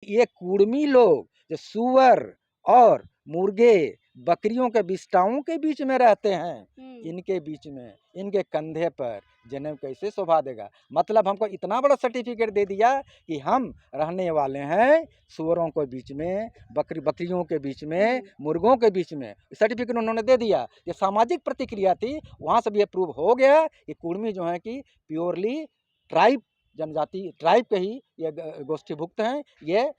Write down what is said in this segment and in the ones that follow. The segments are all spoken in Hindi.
ये कुर्मी लोग जो सुअर और मुर्गे, बकरियों के बिष्टाओं के बीच में रहते हैं, इनके बीच में, इनके कंधे पर जनेऊ कैसे शोभा देगा। मतलब हमको इतना बड़ा सर्टिफिकेट दे दिया कि हम रहने वाले हैं सुअरों के बीच में, बकरियों के बीच में, मुर्गों के बीच में। सर्टिफिकेट उन्होंने दे दिया। ये सामाजिक प्रतिक्रिया थी, वहाँ से भी ये प्रूव हो गया कि कुर्मी जो है कि प्योरली ट्राइब जनजाति, ट्राइब के ही ये गोष्ठीभुक्त हैं। ये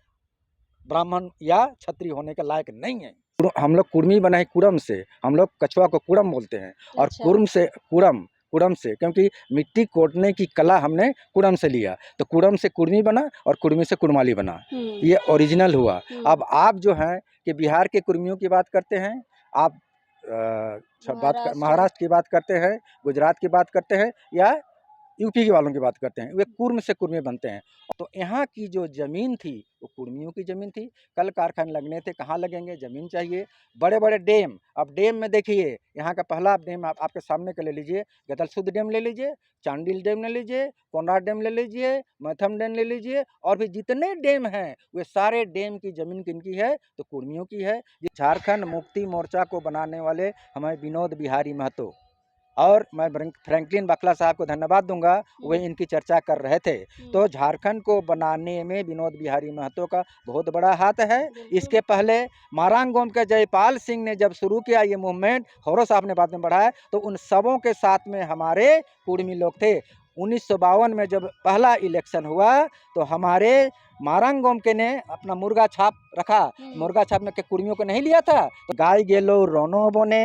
ब्राह्मण या क्षत्रिय होने के लायक नहीं है। हम लोग कुर्मी बनाए कुरम से, हम लोग कछुआ को कुरम बोलते हैं। और कुर्म से कुरम से, क्योंकि मिट्टी कोटने की कला हमने कुरम से लिया, तो कुरम से कुर्मी बना और कुर्मी से कुरमाली बना। ये ओरिजिनल हुआ। अब आप जो हैं कि बिहार के कुर्मियों की बात करते हैं, आप महाराष्ट्र की बात करते हैं, गुजरात की बात करते हैं, या यूपी के वालों की बात करते हैं, वे कुर्म से कुर्मी बनते हैं। तो यहाँ की जो ज़मीन थी वो कुर्मियों की ज़मीन थी। कल कारखाने लगने थे, कहाँ लगेंगे, ज़मीन चाहिए। बड़े बड़े डैम, अब डैम में देखिए, यहाँ का पहला डैम आपके सामने का ले लीजिए, गदलसूद डैम ले लीजिए, चांडिल डैम ले लीजिए, कोनराड डैम ले लीजिए, मैथम डैम ले लीजिए, और भी जितने डैम हैं वे सारे डैम की ज़मीन किनकी है, तो कुर्मियों की है। झारखंड मुक्ति मोर्चा को बनाने वाले हमारे विनोद बिहारी महतो, और मैं फ्रैंकलिन बकला साहब को धन्यवाद दूंगा, वे इनकी चर्चा कर रहे थे। तो झारखंड को बनाने में विनोद बिहारी महतो का बहुत बड़ा हाथ है। इसके पहले मारांगोम के जयपाल सिंह ने जब शुरू किया ये मूवमेंट, हौरो साहब ने बाद में बढ़ाया, तो उन सबों के साथ में हमारे कुर्मी लोग थे। 1952 में जब पहला इलेक्शन हुआ तो हमारे मारांगोम के ने अपना मुर्गा छाप रखा, मुर्गा छाप में के कुर्मियों को नहीं लिया था। तो गाय गेलो रोनो बोने,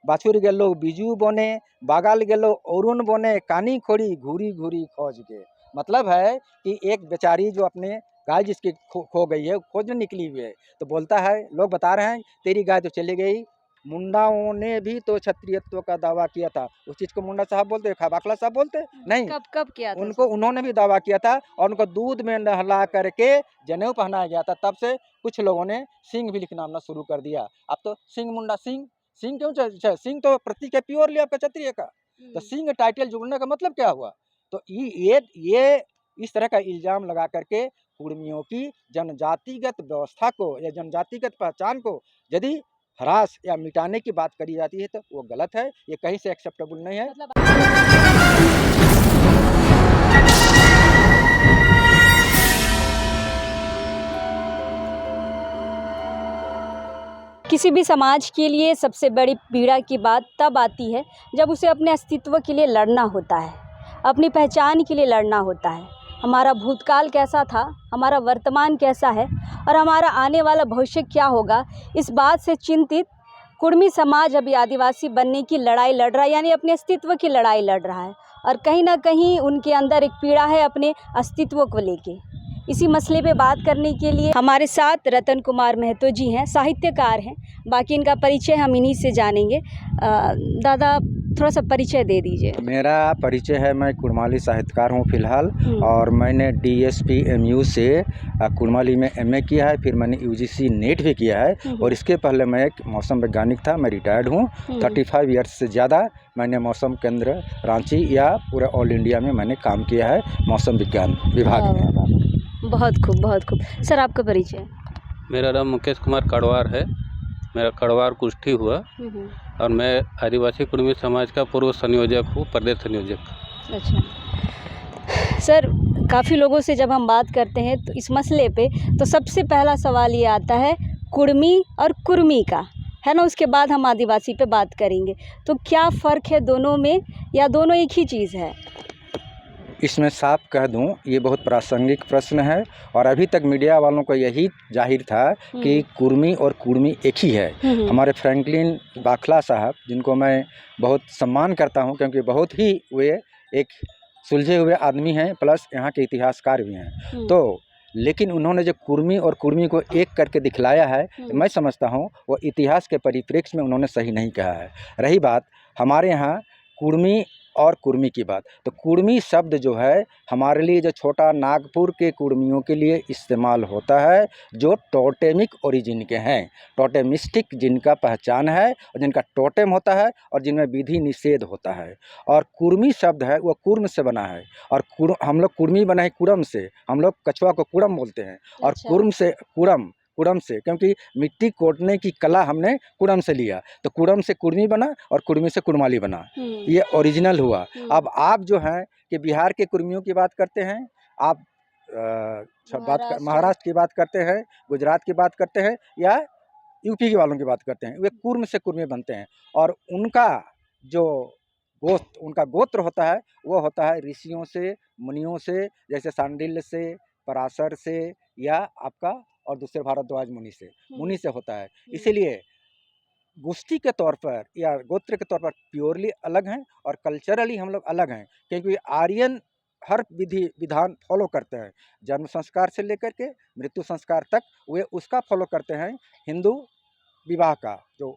बाछुर गेलो बिजू बोने, बागाल गेलो अरुण बोने, कानी खोड़ी घूरी घूरी खोज के। मतलब है कि एक बेचारी जो अपने गाय जिसकी खो गई है, खोजने निकली हुई है, तो बोलता है, लोग बता रहे हैं तेरी गाय तो चली गई, मुंडाओं ने भी तो क्षत्रियत्व का दावा किया था। उस चीज को मुंडा साहब बोलते, बाकला साहब बोलते नहीं, कब किया था उनको, उन्होंने भी दावा किया था, और उनको दूध में नहला करके जनेऊ पहनाया गया था। तब से कुछ लोगों ने सिंह भी लिखना शुरू कर दिया। अब तो सिंह मुंडा, सिंह क्यों, सिंह तो प्रतीक है प्योरली आपका क्षत्रिय का, तो सिंह टाइटल जुड़ने का मतलब क्या हुआ। तो ये इस तरह का इल्जाम लगा करके कुर्मियों की जनजातिगत व्यवस्था को या जनजातिगत पहचान को यदि हरास या मिटाने की बात करी जाती है तो वो गलत है, ये कहीं से एक्सेप्टेबल नहीं है। किसी भी समाज के लिए सबसे बड़ी पीड़ा की बात तब आती है जब उसे अपने अस्तित्व के लिए लड़ना होता है, अपनी पहचान के लिए लड़ना होता है। हमारा भूतकाल कैसा था, हमारा वर्तमान कैसा है और हमारा आने वाला भविष्य क्या होगा, इस बात से चिंतित कुर्मी समाज अभी आदिवासी बनने की लड़ाई लड़ रहा है, यानी अपने अस्तित्व की लड़ाई लड़ रहा है। और कहीं ना कहीं उनके अंदर एक पीड़ा है अपने अस्तित्व को लेके। इसी मसले पे बात करने के लिए हमारे साथ रतन कुमार महतो जी हैं, साहित्यकार हैं। बाकी इनका परिचय हम इन्हीं से जानेंगे। दादा थोड़ा सा परिचय दे दीजिए। मेरा परिचय है, मैं कुड़माली साहित्यकार हूँ फिलहाल, और मैंने DSP-MU से कुड़माली में MA किया है, फिर मैंने UGC नेट भी किया है, और इसके पहले मैं एक मौसम वैज्ञानिक था। मैं रिटायर्ड हूँ। 35 ईयर्स से ज़्यादा मैंने मौसम केंद्र रांची या पूरे ऑल इंडिया में मैंने काम किया है मौसम विज्ञान विभाग में। बहुत खूब, बहुत खूब। सर आपका परिचय? मेरा नाम मुकेश कुमार कड़वार है, मेरा कड़वार कुष्ठी हुआ, और मैं आदिवासी कुर्मी समाज का पूर्व संयोजक हूँ, प्रदेश संयोजक। अच्छा सर, काफ़ी लोगों से जब हम बात करते हैं तो इस मसले पे, तो सबसे पहला सवाल ये आता है कुर्मी और कुर्मी का, है ना। उसके बाद हम आदिवासी पे बात करेंगे। तो क्या फ़र्क है दोनों में, या दोनों एक ही चीज़ है? इसमें साफ कह दूं, ये बहुत प्रासंगिक प्रश्न है, और अभी तक मीडिया वालों को यही जाहिर था कि कुर्मी और कुर्मी एक ही है। हमारे फ्रैंकलिन बकला साहब, जिनको मैं बहुत सम्मान करता हूं, क्योंकि बहुत ही वे एक सुलझे हुए आदमी हैं, प्लस यहाँ के इतिहासकार भी हैं। तो लेकिन उन्होंने जो कुर्मी और कुर्मी को एक करके दिखलाया है, मैं समझता हूँ वो इतिहास के परिप्रेक्ष्य में उन्होंने सही नहीं कहा है। रही बात हमारे यहाँ कुर्मी और कुर्मी की बात, तो कुर्मी शब्द जो है हमारे लिए जो छोटा नागपुर के कुर्मियों के लिए इस्तेमाल होता है, जो टोटेमिक ओरिजिन के हैं, टोटेमिस्टिक जिनका पहचान है और जिनका टोटेम होता है और जिनमें विधि निषेध होता है। और कुर्मी शब्द है वो कुर्म से बना है, और हम लोग कुर्मी बना है कुरम से, हम लोग कछुआ को कुड़म बोलते हैं, और अच्छा। कुर्म से कुड़म, कुड़म से, क्योंकि मिट्टी कोड़ने की कला हमने कुड़म से लिया, तो कुड़म से कुर्मी बना और कुर्मी से कुड़माली बना, ये ओरिजिनल हुआ। अब आप जो हैं कि बिहार के कुर्मियों की बात करते हैं, आप महाराष्ट्र की बात करते हैं, गुजरात की बात करते हैं, या यूपी के वालों की बात करते हैं, वे कुर्म से कुर्मी बनते हैं। और उनका जो उनका गोत्र होता है वो होता है ऋषियों से, मुनियों से, जैसे सांडिल्य से, पराशर से, या आपका और दूसरे भारद्वाज मुनि से होता है। इसीलिए गोष्ठी के तौर पर या गोत्र के तौर पर प्योरली अलग हैं और कल्चरली हम लोग अलग हैं, क्योंकि आर्यन हर विधि विधान फॉलो करते हैं, जन्म संस्कार से लेकर के मृत्यु संस्कार तक वे उसका फॉलो करते हैं, हिंदू विवाह का जो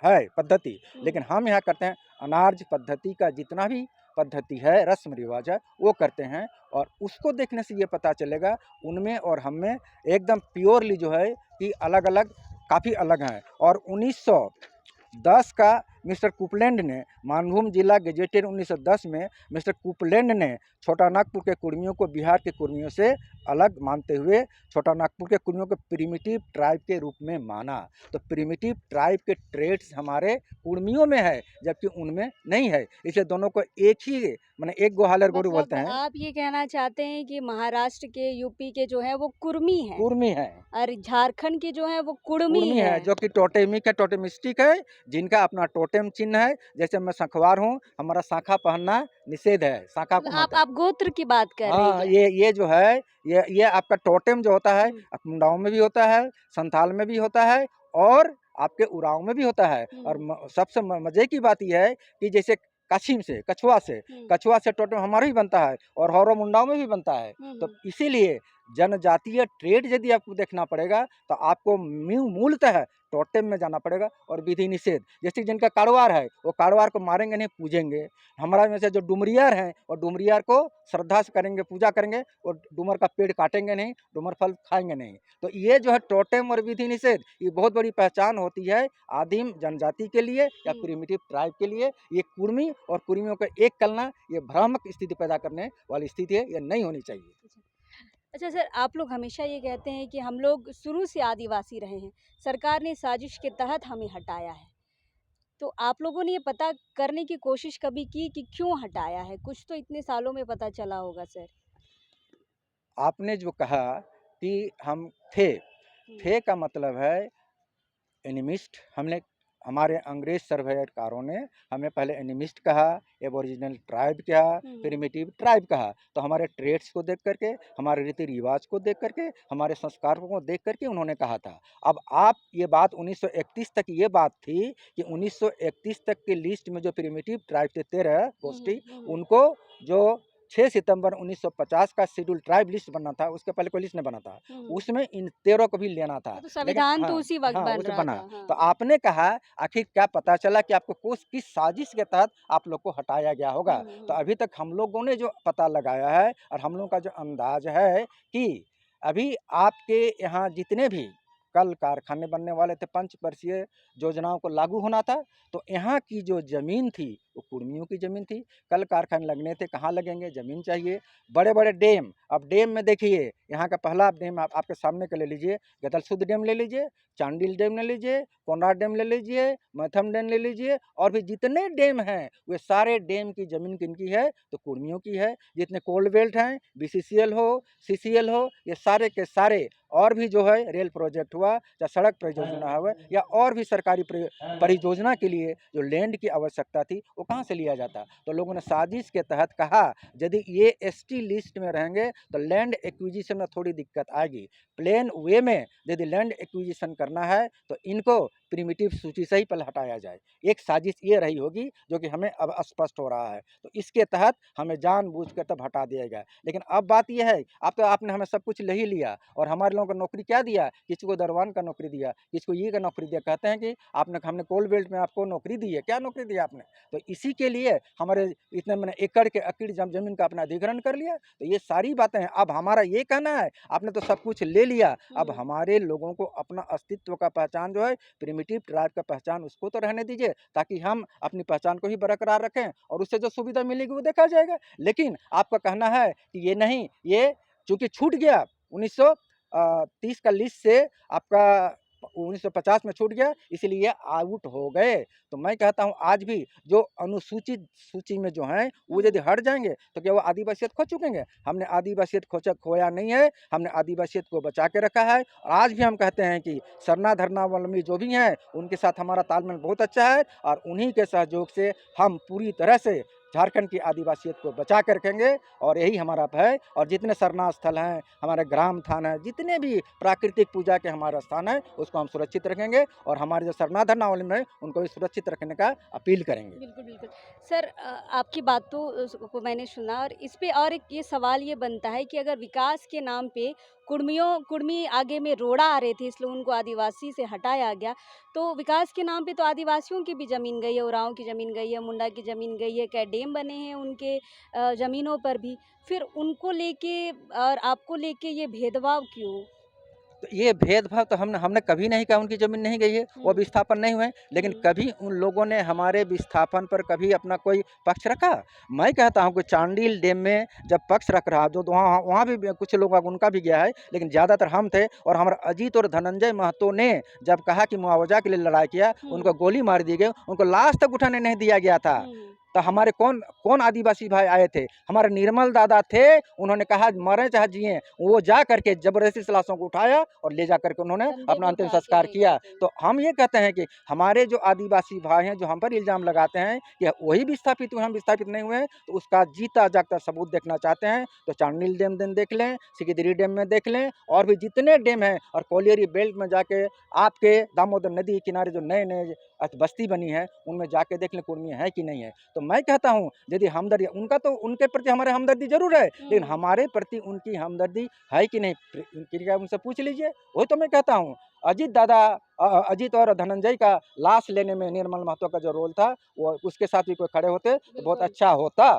है पद्धति। लेकिन हम यहाँ करते हैं अनार्य पद्धति का जितना भी पद्धति है, रस्म रिवाज है, वो करते हैं। और उसको देखने से ये पता चलेगा उनमें और हम में एकदम प्योरली जो है कि अलग अलग, काफ़ी अलग हैं। और 1910 का मिस्टर कुपलैंड ने, मानभूम जिला गेजेटेड 1910 में मिस्टर कुपलैंड ने छोटा नागपुर के कुर्मियों को बिहार के कुर्मियों से अलग मानते हुए छोटा नागपुर के कुर्मियों को प्रिमिटिव ट्राइब के रूप में माना। तो प्रिमिटिव ट्राइब के ट्रेड्स हमारे कुर्मियों में है, जबकि उनमें नहीं है, इसलिए दोनों को एक ही, माने एक गोहालर गोरू बोलते हैं। आप ये कहना चाहते हैं कि महाराष्ट्र के, यूपी के जो है वो कुर्मी है, कुर्मी है, और झारखंड के जो है वो कुर्मी कुर्मी है, जो कि टोटेमिक है, टोटेमिस्टिक है, जिनका अपना टोटेम चिन्ह है। जैसे मैं शंखवार हूँ, हमारा शाखा पहनना निषेध है, शाखा को आप गोत्र की बात कर रहे हाँ, हैं। ये जो है ये आपका टोटेम जो होता है मुंडाओं में भी होता है, संथाल में भी होता है, और आपके उरांव में भी होता है। और सबसे मजे की बात यह है कि जैसे काछीम से, कछुआ से टोटेम हमारा भी बनता है और हौरो मुंडाओं में भी बनता है। तो इसीलिए जनजातीय ट्रेड यदि आपको देखना पड़ेगा तो आपको मूलतः टोटेम में जाना पड़ेगा और विधि निषेध। जैसे जिनका काड़वार है वो काड़वार को मारेंगे नहीं, पूजेंगे। हमारा में से जो डुमरियार हैं और डुमरियार को श्रद्धा से करेंगे, पूजा करेंगे, और डुमर का पेड़ काटेंगे नहीं, डुमर फल खाएंगे नहीं। तो ये जो है टोटेम और विधि निषेध, ये बहुत बड़ी पहचान होती है आदिम जनजाति के लिए या प्रिमिटिव ट्राइब के लिए। ये कुर्मी और कुर्मियों को एक करना, ये भ्रामक स्थिति पैदा करने वाली स्थिति है, ये नहीं होनी चाहिए। अच्छा सर, आप लोग हमेशा ये कहते हैं कि हम लोग शुरू से आदिवासी रहे हैं, सरकार ने साजिश के तहत हमें हटाया है, तो आप लोगों ने ये पता करने की कोशिश कभी की कि क्यों हटाया है? कुछ तो इतने सालों में पता चला होगा सर। आपने जो कहा कि हम थे का मतलब है एनिमिस्ट। हमारे अंग्रेज सर्वेयरकारों ने हमें पहले एनिमिस्ट कहा, एबोरिजिनल ट्राइब कहा, प्रिमिटिव ट्राइब कहा। तो हमारे ट्रेड्स को देख करके, हमारे रीति रिवाज को देख करके, हमारे संस्कारों को देख करके उन्होंने कहा था। अब आप ये बात 1931 तक ये बात थी कि 1931 तक के लिस्ट में जो प्रिमिटिव ट्राइब थे 13 गोष्ठी, उनको जो 6 सितंबर 1950 का शेड्यूल ट्राइब लिस्ट बनना था, उसके पहले कोई लिस्ट नहीं बना था, उसमें इन 13 को भी लेना था। तो संविधान तो उसी वक्त बन रहा बना। था। तो आपने कहा आखिर क्या पता चला कि आपको किस साजिश के तहत आप लोग को हटाया गया होगा। तो अभी तक हम लोगों ने जो पता लगाया है और हम लोगों का जो अंदाज है कि अभी आपके यहाँ जितने भी कल कारखाने बनने वाले थे, पंचवर्षीय योजनाओं को लागू होना था, तो यहाँ की जो ज़मीन थी वो कुर्मियों की ज़मीन थी। कल कारखाने लगने थे, कहाँ लगेंगे, ज़मीन चाहिए। बड़े बड़े डैम, अब डैम में देखिए, यहाँ का पहला डैम आपके सामने का ले लीजिए, गदलसूद डैम ले लीजिए, चांडिल डैम ले लीजिए, कोनराड डैम ले लीजिए, मैथम डैम ले लीजिए, और भी जितने डैम हैं वे सारे डैम की ज़मीन किनकी है, तो कुर्मियों की है। जितने कोल्ड बेल्ट हैं, BCCL हो, CCL हो, ये सारे के सारे, और भी जो है रेल प्रोजेक्ट हुआ या सड़क परियोजना हुआ या और भी सरकारी परियोजना के लिए जो लैंड की आवश्यकता थी, वो कहाँ से लिया जाता। तो लोगों ने साजिश के तहत कहा यदि ये ST लिस्ट में रहेंगे तो लैंड एक्विजिशन में थोड़ी दिक्कत आएगी। प्लेन वे में यदि लैंड एक्विजिशन करना है तो इनको प्रिमिटिव सूची से ही पहले हटाया जाए। एक साजिश ये रही होगी जो कि हमें अब स्पष्ट हो रहा है, तो इसके तहत हमें जानबूझकर तब हटा दिया गया। लेकिन अब बात यह है, अब तो आपने हमें सब कुछ ले ही लिया और हमारे लोगों को नौकरी क्या दिया, किसी को दरवान का नौकरी दिया, किसी को ये का नौकरी दिया। कहते हैं कि हमने कोल बेल्ट में आपको नौकरी दी है, क्या नौकरी दी आपने। तो इसी के लिए हमारे इतने मैंने एकड़ के अकीड़ ज़मीन का अपना अधिग्रहण कर लिया। तो ये सारी बातें हैं। अब हमारा ये कहना है, आपने तो सब कुछ ले लिया, अब हमारे लोगों को अपना अस्तित्व का पहचान जो है, प्रिमिटिव ट्राइब का पहचान उसको तो रहने दीजिए, ताकि हम अपनी पहचान को ही बरकरार रखें और उससे जो सुविधा मिलेगी वो देखा जाएगा। लेकिन आपका कहना है कि ये नहीं, ये चूँकि छूट गया 1930 का लिस्ट से आपका 1950 में छूट गया, इसलिए आउट हो गए। तो मैं कहता हूँ आज भी जो अनुसूचित सूची में जो हैं वो यदि हट जाएँगे तो क्या वो आदिवासियत खो चुकेंगे? हमने आदिवासियत खोया नहीं है, हमने आदिवासियत को बचा के रखा है। और आज भी हम कहते हैं कि सरना धर्मावलंबी जो भी हैं उनके साथ हमारा तालमेल बहुत अच्छा है और उन्हीं के सहयोग से हम पूरी तरह से झारखंड की आदिवासियत को बचा के रखेंगे और यही हमारा है। और जितने सरना स्थल हैं, हमारे ग्राम थान हैं, जितने भी प्राकृतिक पूजा के हमारा स्थान है उसको हम सुरक्षित रखेंगे और हमारे जो सरना धर्मावलंबी हैं उनको भी सुरक्षित रखने का अपील करेंगे। बिल्कुल, बिल्कुल। सर आपकी बातों को मैंने सुना और इस पे और एक ये सवाल ये बनता है कि अगर विकास के नाम पे कुर्मी आगे में रोड़ा आ रहे थे इसलिए उनको आदिवासी से हटाया गया, तो विकास के नाम पे तो आदिवासियों की भी ज़मीन गई है, उरांव की ज़मीन गई है, मुंडा की ज़मीन गई है, कई डैम बने हैं उनके ज़मीनों पर भी। फिर उनको लेके और आपको लेके ये भेदभाव क्यों? तो ये भेदभाव तो हमने कभी नहीं कहा उनकी ज़मीन नहीं गई है, वो विस्थापन नहीं हुए हैं, लेकिन कभी उन लोगों ने हमारे विस्थापन पर कभी अपना कोई पक्ष रखा? मैं कहता हूँ कि चांडिल डैम में जब पक्ष रख रहा जो तो वहाँ वहाँ भी कुछ लोग उनका भी गया है, लेकिन ज़्यादातर हम थे। और हमारा अजीत और धनंजय महतो ने जब कहा कि मुआवजा के लिए लड़ाई किया, उनको गोली मार दी गई, उनको लाश तक उठाने नहीं दिया गया था। तो हमारे कौन कौन आदिवासी भाई आए थे? हमारे निर्मल दादा थे, उन्होंने कहा मरें चाहे जिएँ, वो जा करके ज़बरदस्ती से लाशों को उठाया और ले जा करके उन्होंने अपना अंतिम संस्कार किया। तो हम ये कहते हैं कि हमारे जो आदिवासी भाई हैं, जो हम पर इल्ज़ाम लगाते हैं कि वही विस्थापित हुए, हम विस्थापित नहीं हुए हैं, तो उसका जीता जागता सबूत देखना चाहते हैं तो चांडिल डैम देख लें, सिकिदिरी डैम में देख लें और भी जितने डैम हैं और कोलियरी बेल्ट में जाके आपके दामोदर नदी के किनारे जो नए-नए बस्ती बनी है, उनमें जाके देख लें कुर्मी है कि नहीं है। तो मैं कहता हूँ यदि हमदर्दी उनका तो उनके प्रति हमारे हमदर्दी ज़रूर है, लेकिन हमारे प्रति उनकी हमदर्दी है कि नहीं, कृपया उनसे पूछ लीजिए। वही तो मैं कहता हूँ, अजीत और धनंजय का लाश लेने में निर्मल महतो का जो रोल था, वो उसके साथ भी कोई खड़े होते तो बहुत अच्छा होता।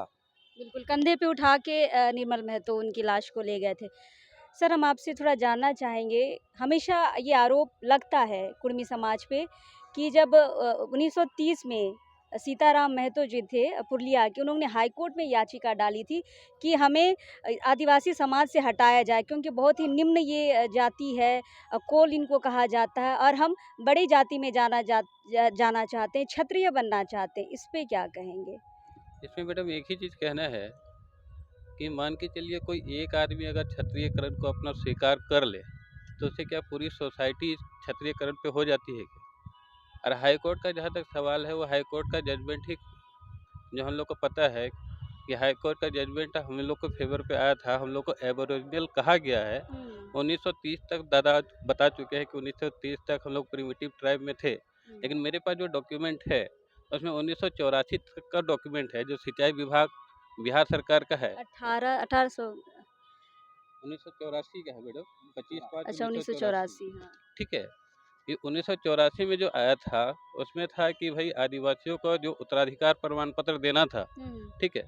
बिल्कुल, कंधे पे उठा के निर्मल महतो उनकी लाश को ले गए थे। सर हम आपसे थोड़ा जानना चाहेंगे, हमेशा ये आरोप लगता है कुर्मी समाज पे कि जब 1930 में सीताराम महतो जी थे पुरलिया के, उन्होंने हाई कोर्ट में याचिका डाली थी कि हमें आदिवासी समाज से हटाया जाए क्योंकि बहुत ही निम्न ये जाति है, कोल इनको कहा जाता है और हम बड़ी जाति में जाना चाहते हैं, क्षत्रिय बनना चाहते हैं। इस पे क्या कहेंगे? इसमें मैडम एक ही चीज़ कहना है कि मान के चलिए कोई एक आदमी अगर क्षत्रियकरण को अपना स्वीकार कर ले तो उससे क्या पूरी सोसाइटी क्षत्रियकरण पे हो जाती है क्या? और हाई कोर्ट का जहाँ तक सवाल है, वो हाई कोर्ट का जजमेंट ही जो हम लोग को पता है कि हाई कोर्ट का जजमेंट हम लोग को फेवर पे आया था, हम लोग को एबोरिजिनल कहा गया है। 1930 तक दादा बता चुके हैं कि 1930 तक हम लोग प्रिमिटिव ट्राइब में थे, लेकिन मेरे पास जो डॉक्यूमेंट है उसमें 1984 तक का डॉक्यूमेंट है जो सिंचाई विभाग बिहार सरकार का है। 1800 1984 का है मैडम, 25/5 अच्छा 1984। 1984 हाँ। ठीक है, ये 1984 में जो आया था उसमें था कि भाई आदिवासियों को जो उत्तराधिकार प्रमाण पत्र देना था, ठीक है,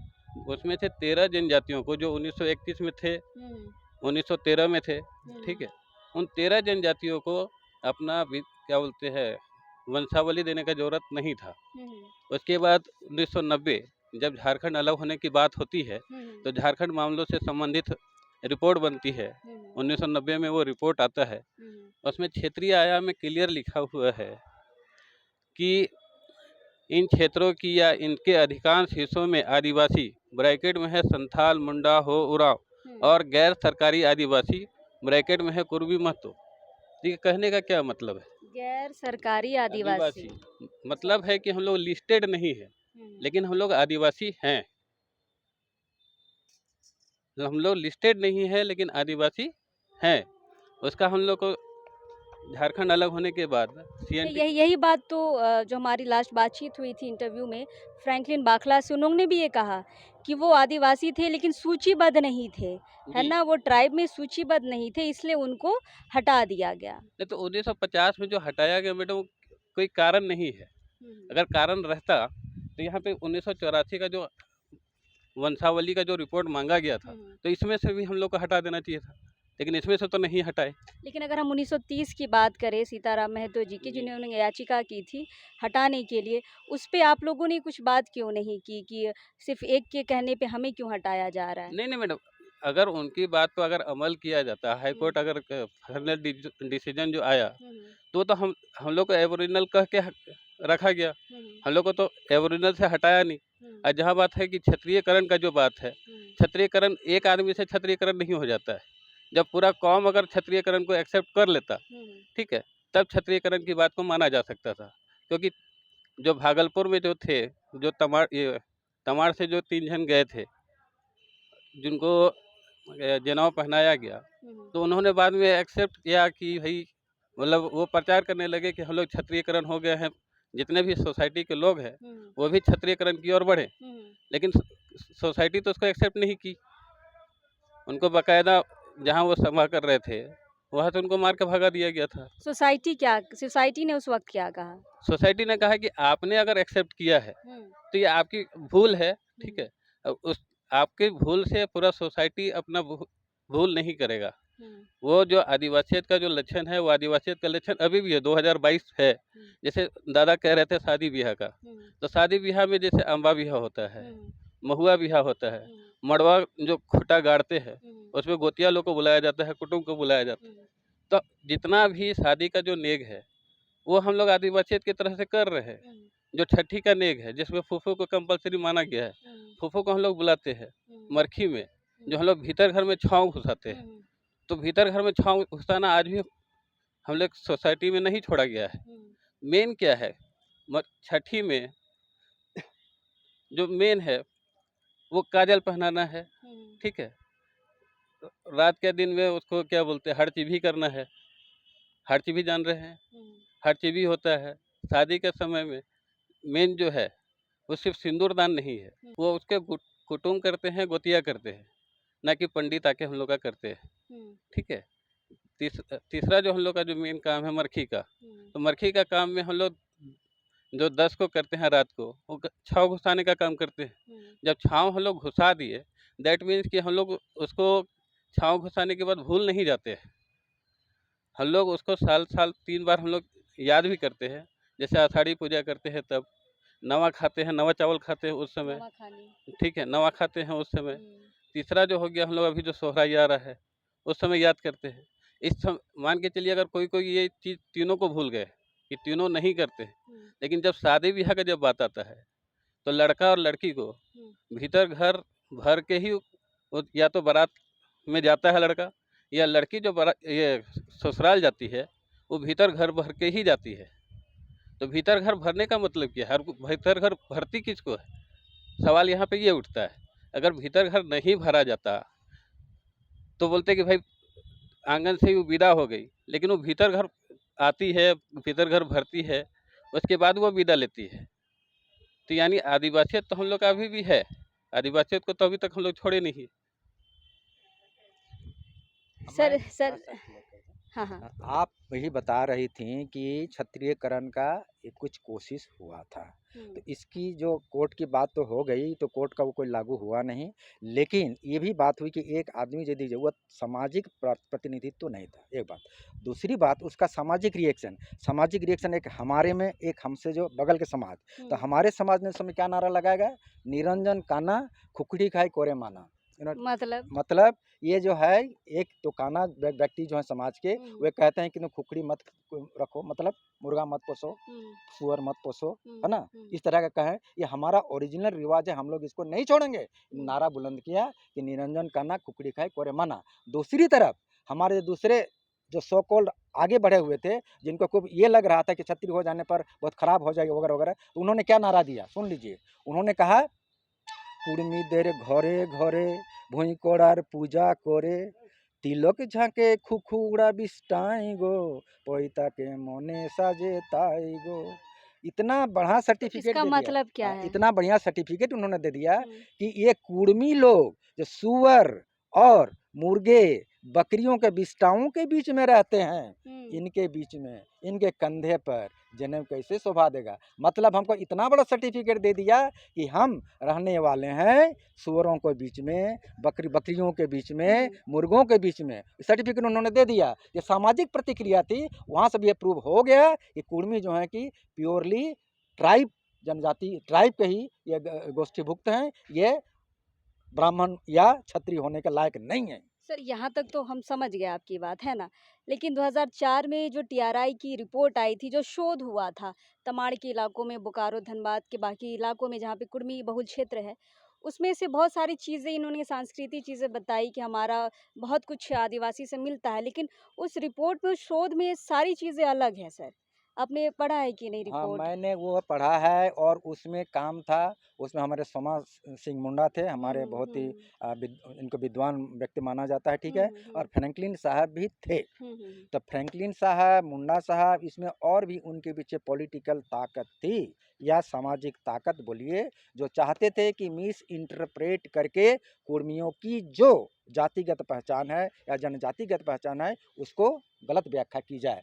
उसमें थे 13 जनजातियों को जो 1931 में थे, 1913 में थे, ठीक है। उन 13 जनजातियों को अपना क्या बोलते हैं वंशावली देने का जरूरत नहीं था। उसके बाद 1990 जब झारखंड अलग होने की बात होती है तो झारखंड मामलों से संबंधित रिपोर्ट बनती है। 1990 में वो रिपोर्ट आता है, उसमें क्षेत्रीय आयाम में क्लियर लिखा हुआ है कि इन क्षेत्रों की या इनके अधिकांश हिस्सों में आदिवासी ब्रैकेट में है संथाल, मुंडा, हो, उरांव और गैर सरकारी आदिवासी ब्रैकेट में है कुर्मी महतो। ये कहने का क्या मतलब है? गैर सरकारी आदिवासी मतलब है कि हम लोग लिस्टेड नहीं है लेकिन हम लोग आदिवासी हैं। हम लोग लिस्टेड नहीं है लेकिन आदिवासी हैं। उसका हम लोग को झारखंड अलग होने के बाद यही बात तो जो हमारी लास्ट बातचीत हुई थी इंटरव्यू में फ्रैंकलिन बाखला से, उन्होंने भी ये कहा कि वो आदिवासी थे लेकिन सूचीबद्ध नहीं थे, है ना, वो ट्राइब में सूचीबद्ध नहीं थे इसलिए उनको हटा दिया गया। नहीं तो 1950 में जो हटाया गया मैडम कोई कारण नहीं है। अगर कारण रहता तो यहाँ पे 1984 का जो वंशावली का जो रिपोर्ट मांगा गया था, तो इसमें से भी हम लोग को हटा देना चाहिए था, लेकिन इसमें से तो नहीं हटाए। लेकिन अगर हम 1930 की बात करें सीताराम महतो जी की, जी। जिन्होंने याचिका की थी हटाने के लिए, उस पे आप लोगों ने कुछ बात क्यों नहीं की कि सिर्फ एक के कहने पे हमें क्यों हटाया जा रहा है? नहीं, नहीं मैडम, अगर उनकी बात पे अगर अमल किया जाता, हाई हुँ। कोर्ट अगर फाइनल डिसीजन जो आया, हुँ, हुँ, तो हम लोग को एबोरिजिनल कह के रखा गया। हुँ, हम लोग को तो एबोरिजिनल से हटाया नहीं। हुँ, और जहाँ बात है कि क्षत्रियकरण का जो बात है, हुँ, क्षत्रियकरण एक आदमी से क्षत्रियकरण नहीं हो जाता है। जब पूरा कौम अगर क्षत्रियकरण को एक्सेप्ट कर लेता, हुँ, ठीक है, तब क्षत्रियकरण की बात को माना जा सकता था। क्योंकि जो भागलपुर में जो थे, जो तमाड़ से जो 3 जन गए थे, जिनको जनेऊ पहनाया गया, हुँ, तो उन्होंने बाद में एक्सेप्ट किया कि भई, मतलब वो प्रचार करने लगे कि हम लोग क्षत्रियकरण हो गए हैं। जितने भी सोसाइटी के लोग हैं, हुँ, वो भी क्षत्रियकरण की ओर बढ़े। हुँ। लेकिन सोसाइटी तो उसको एक्सेप्ट नहीं की। उनको बाकायदा जहाँ वो सभा कर रहे थे, वहाँ से उनको मार के भगा दिया गया था। सोसाइटी ने उस वक़्त क्या कहा? सोसाइटी ने कहा कि आपने अगर एक्सेप्ट किया है, हुँ, तो ये आपकी भूल है, ठीक हुँ, है? उस आपकी भूल से पूरा सोसाइटी अपना भूल नहीं करेगा। हुँ, वो जो आदिवासियत का जो लक्षण है, वो आदिवासियत का लक्षण अभी भी है, 2022 है। हुँ, जैसे दादा कह रहे थे शादी-ब्याह का, हुँ, तो शादी-ब्याह में जैसे अम्बा ब्याह होता है, हुँ, महुआ ब्याह होता है, हुँ, मड़वा जो खूँटा गाड़ते हैं, हुँ, उसमें गोतिया लोग को बुलाया जाता है, कुटुम्ब को बुलाया जाता है। हुँ, तो जितना भी शादी का जो नेग है, वो हम लोग आदिवासियत की तरह से कर रहे हैं। हुँ, जो छठी का नेग है, जिसमें फूफो को कंपल्सरी माना गया है, हुँ, फूफो को हम लोग बुलाते हैं, हुँ, मरखी में, जो हुँ, हम लोग भीतर घर में छाँव घुसाते हैं। हुँ, तो भीतर घर में छाँव घुसाना आज भी हम लोग सोसाइटी में नहीं छोड़ा गया है। हुँ, मेन क्या है, छठी में जो मेन है, वो काजल पहनाना है, हुँ, ठीक है? रात के दिन में उसको क्या बोलते हैं, हरचिभी करना है। हरचिभी जान रहे हैं? हुँ, हरचिभी होता है, शादी के समय में मेन जो है, वो सिर्फ़ सिंदूर दान नहीं है, हुँ, वो उसके कुटुम्ब करते हैं, गोतिया करते हैं, ना कि पंडित आके हम लोग का करते हैं, हुँ, ठीक है? तीसरा जो हम लोग का जो मेन काम है मरखी का, हुँ, तो मरखी का काम में हम लोग जो 10 को करते हैं रात को, वो छाँव घुसाने का काम करते हैं। हुँ, जब छाँव हम लोग घुसा दिए, दैट मीन्स कि हम लोग उसको छाँव घुसाने के बाद भूल नहीं जाते हैं। हम लोग उसको साल-साल 3 बार हम लोग याद भी करते हैं। जैसे आषाढ़ी पूजा करते हैं तब, नवा खाते हैं, नवा चावल खाते हैं उस समय, नवाखाली। ठीक है? नवा खाते हैं उस समय। हुँ, तीसरा जो हो गया हम लोग अभी जो सोहराई आ रहा है, उस समय याद करते हैं। मान के चलिए अगर कोई-कोई ये चीज़ तीनों को भूल गए, कि तीनों नहीं करते हैं, हुँ, लेकिन जब शादी-ब्याह का जब बात आता है, तो लड़का और लड़की को हुँ, भीतर घर भर के ही वो या तो बारात में जाता है लड़का, या लड़की जो ये ससुराल जाती है, वो भीतर घर भर के ही जाती है। तो भीतर घर भरने का मतलब क्या है? भीतर घर भरती किसको है? सवाल यहाँ पे ये उठता है। अगर भीतर घर नहीं भरा जाता, तो बोलते कि भाई आँगन से ही वो विदा हो गई, लेकिन वो भीतर घर आती है, भीतर घर भरती है, उसके बाद वो विदा लेती है। तो यानी आदिवासियत तो हम लोग का अभी भी है। आदिवासियत को तो अभी तक हम लोग छोड़े नहीं। सर मैं सर थोड़ा-सा क्लियर कर दूँ। हाँ, हाँ। आप वही बता रही थीं कि क्षत्रियकरण का कुछ कोशिश हुआ था। हुँ, तो इसकी जो कोर्ट की बात तो हो गई, तो कोर्ट का वो कोई लागू हुआ नहीं। लेकिन ये भी बात हुई कि एक आदमी यदि ज़रूरत सामाजिक प्रतिनिधित्व तो नहीं था, एक बात। दूसरी बात उसका सामाजिक रिएक्शन एक हमारे में, एक हमसे जो बगल के समाज। तो हुँ, हमारे समाज ने उस समय क्या नारा लगाया गया? निरंजन कान्हा खुखड़ी खाए कोरे माना। यू नो मतलब मतलब ये जो है, एक तो काना व्यक्ति जो है समाज के, हुँ, वे कहते हैं कि खुखड़ी मत रखो, मतलब मुर्गा मत पोसो, हुँ, सुअर मत पोसो, हुँ, है ना? हुँ, इस तरह का कहें, ये हमारा ओरिजिनल रिवाज है, हम लोग इसको नहीं छोड़ेंगे। हुँ, नारा बुलंद किया कि निरंजन कान्हा खुखड़ी खाए कोरे माना। दूसरी तरफ हमारे दूसरे जो सो कॉल्ड आगे बढ़े हुए थे, जिनको खूब ये लग रहा था कि क्षत्रिय हो जाने पर बहुत खराब हो जाएगा वगैरह वगैरह, तो उन्होंने क्या नारा दिया, सुन लीजिए। उन्होंने कहा, কুর্মীদের ঘরে ঘরে ভুঁই করার পূজা করে তিলক ঝাঁকে খুখুড়া বিষ্টাই गो পৈতাকে মনে সাজে তাই गो। इतना बढ़ा तो सर्टिफिकेट इसका दे दिया। मतलब क्या है? इतना बढ़िया सर्टिफिकेट उन्होंने दे दिया हुँ, कि ये कुर्मी लोग जो सुअर और मुर्गे बकरियों के बिष्टाओं के बीच में रहते हैं, इनके बीच में, इनके कंधे पर जनेऊ कैसे शोभा देगा। मतलब हमको इतना बड़ा सर्टिफिकेट दे दिया कि हम रहने वाले हैं सुअरों के बीच में, बकरियों के बीच में, मुर्गों के बीच में। सर्टिफिकेट उन्होंने दे दिया। ये सामाजिक प्रतिक्रिया थी, वहाँ से भी ये प्रूव हो गया कि कुर्मी जो है कि प्योरली ट्राइब जनजाति, ट्राइब के ही ये गोष्ठीभुक्त हैं, ये ब्राह्मण या क्षत्रिय होने के लायक नहीं है। सर यहाँ तक तो हम समझ गए आपकी बात, है ना। लेकिन 2004 में जो टीआरआई की रिपोर्ट आई थी, जो शोध हुआ था तमाड़ के इलाकों में, बोकारो धनबाद के बाकी इलाकों में जहाँ पे कुर्मी बहुल क्षेत्र है, उसमें से बहुत सारी चीज़ें इन्होंने सांस्कृतिक चीज़ें बताई कि हमारा बहुत कुछ आदिवासी से मिलता है, लेकिन उस रिपोर्ट में, उस शोध में सारी चीज़ें अलग हैं सर। आपने पढ़ा है कि नहीं हाँ, रिपोर्ट? मैंने वो पढ़ा है और उसमें काम था, उसमें हमारे सोमा सिंह मुंडा थे, हमारे बहुत ही इनको विद्वान व्यक्ति माना जाता है, ठीक है। और फ्रैंकलिन साहब भी थे। तो फ्रैंकलिन साहब, मुंडा साहब, इसमें और भी उनके पीछे पॉलिटिकल ताकत थी या सामाजिक ताकत बोलिए, जो चाहते थे कि मिस इंटरप्रेट करके कुर्मियों की जो जातिगत पहचान है या जनजातिगत पहचान है उसको गलत व्याख्या की जाए।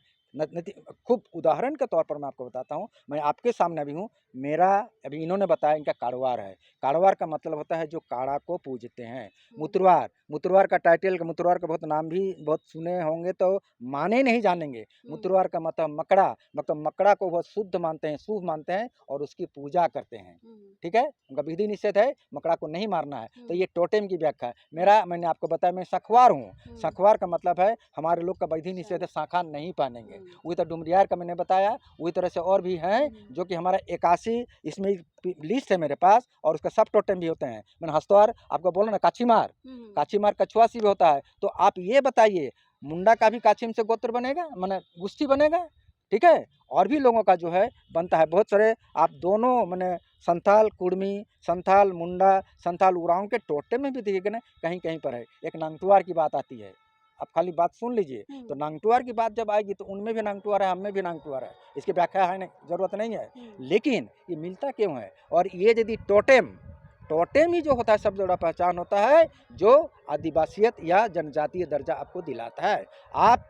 खूब उदाहरण के तौर पर मैं आपको बताता हूँ, मैं आपके सामने भी हूँ। मेरा अभी इन्होंने बताया इनका काड़वार है। काड़वार का मतलब होता है जो काड़ा को पूजते हैं। मुतवार, मुतवार का टाइटल, मुतवार का बहुत नाम भी बहुत सुने होंगे तो माने नहीं जानेंगे। मुतवार का मतलब मकड़ा, मतलब मकड़ा को बहुत शुद्ध मानते हैं, शुभ मानते हैं और उसकी पूजा करते हैं, ठीक है। उनका विधि निषेध है, मकड़ा को नहीं मारना है। तो ये टोटेम की व्याख्या है। मेरा, मैंने आपको बताया मैं सखवार हूँ। सखवार का मतलब है हमारे लोग का विधि निषेध है, शाखा नहीं पहनेंगे। वही तो डुमरियार का मैंने बताया, वही तरह से और भी हैं जो कि हमारा 81 इसमें लिस्ट है मेरे पास, और उसका सब टोटम भी होते हैं। मैंने हस्तवार आपको बोला ना, काछीमार, काछीमार कछुआसी भी होता है। तो आप ये बताइए, मुंडा का भी काछीम से गोत्र बनेगा, माने गुष्ठी बनेगा, ठीक है। और भी लोगों का जो है बनता है बहुत सारे। आप दोनों माने संथाल कुर्मी, संथाल मुंडा, संथाल उरांव के टोटे में भी देखिएगा ना, कहीं कहीं पर है। एक नांगटुआर की बात आती है, आप खाली बात सुन लीजिए। तो नांगटुआर की बात जब आएगी तो उनमें भी नांगटुआर है, हमें भी नांगटुआर है, इसकी व्याख्या है नहीं, जरूरत नहीं है। लेकिन ये मिलता क्यों है? और ये यदि टोटेम, टोटेम ही जो होता है सब जोड़ा पहचान होता है, जो आदिवासियत या जनजातीय दर्जा आपको दिलाता है। आप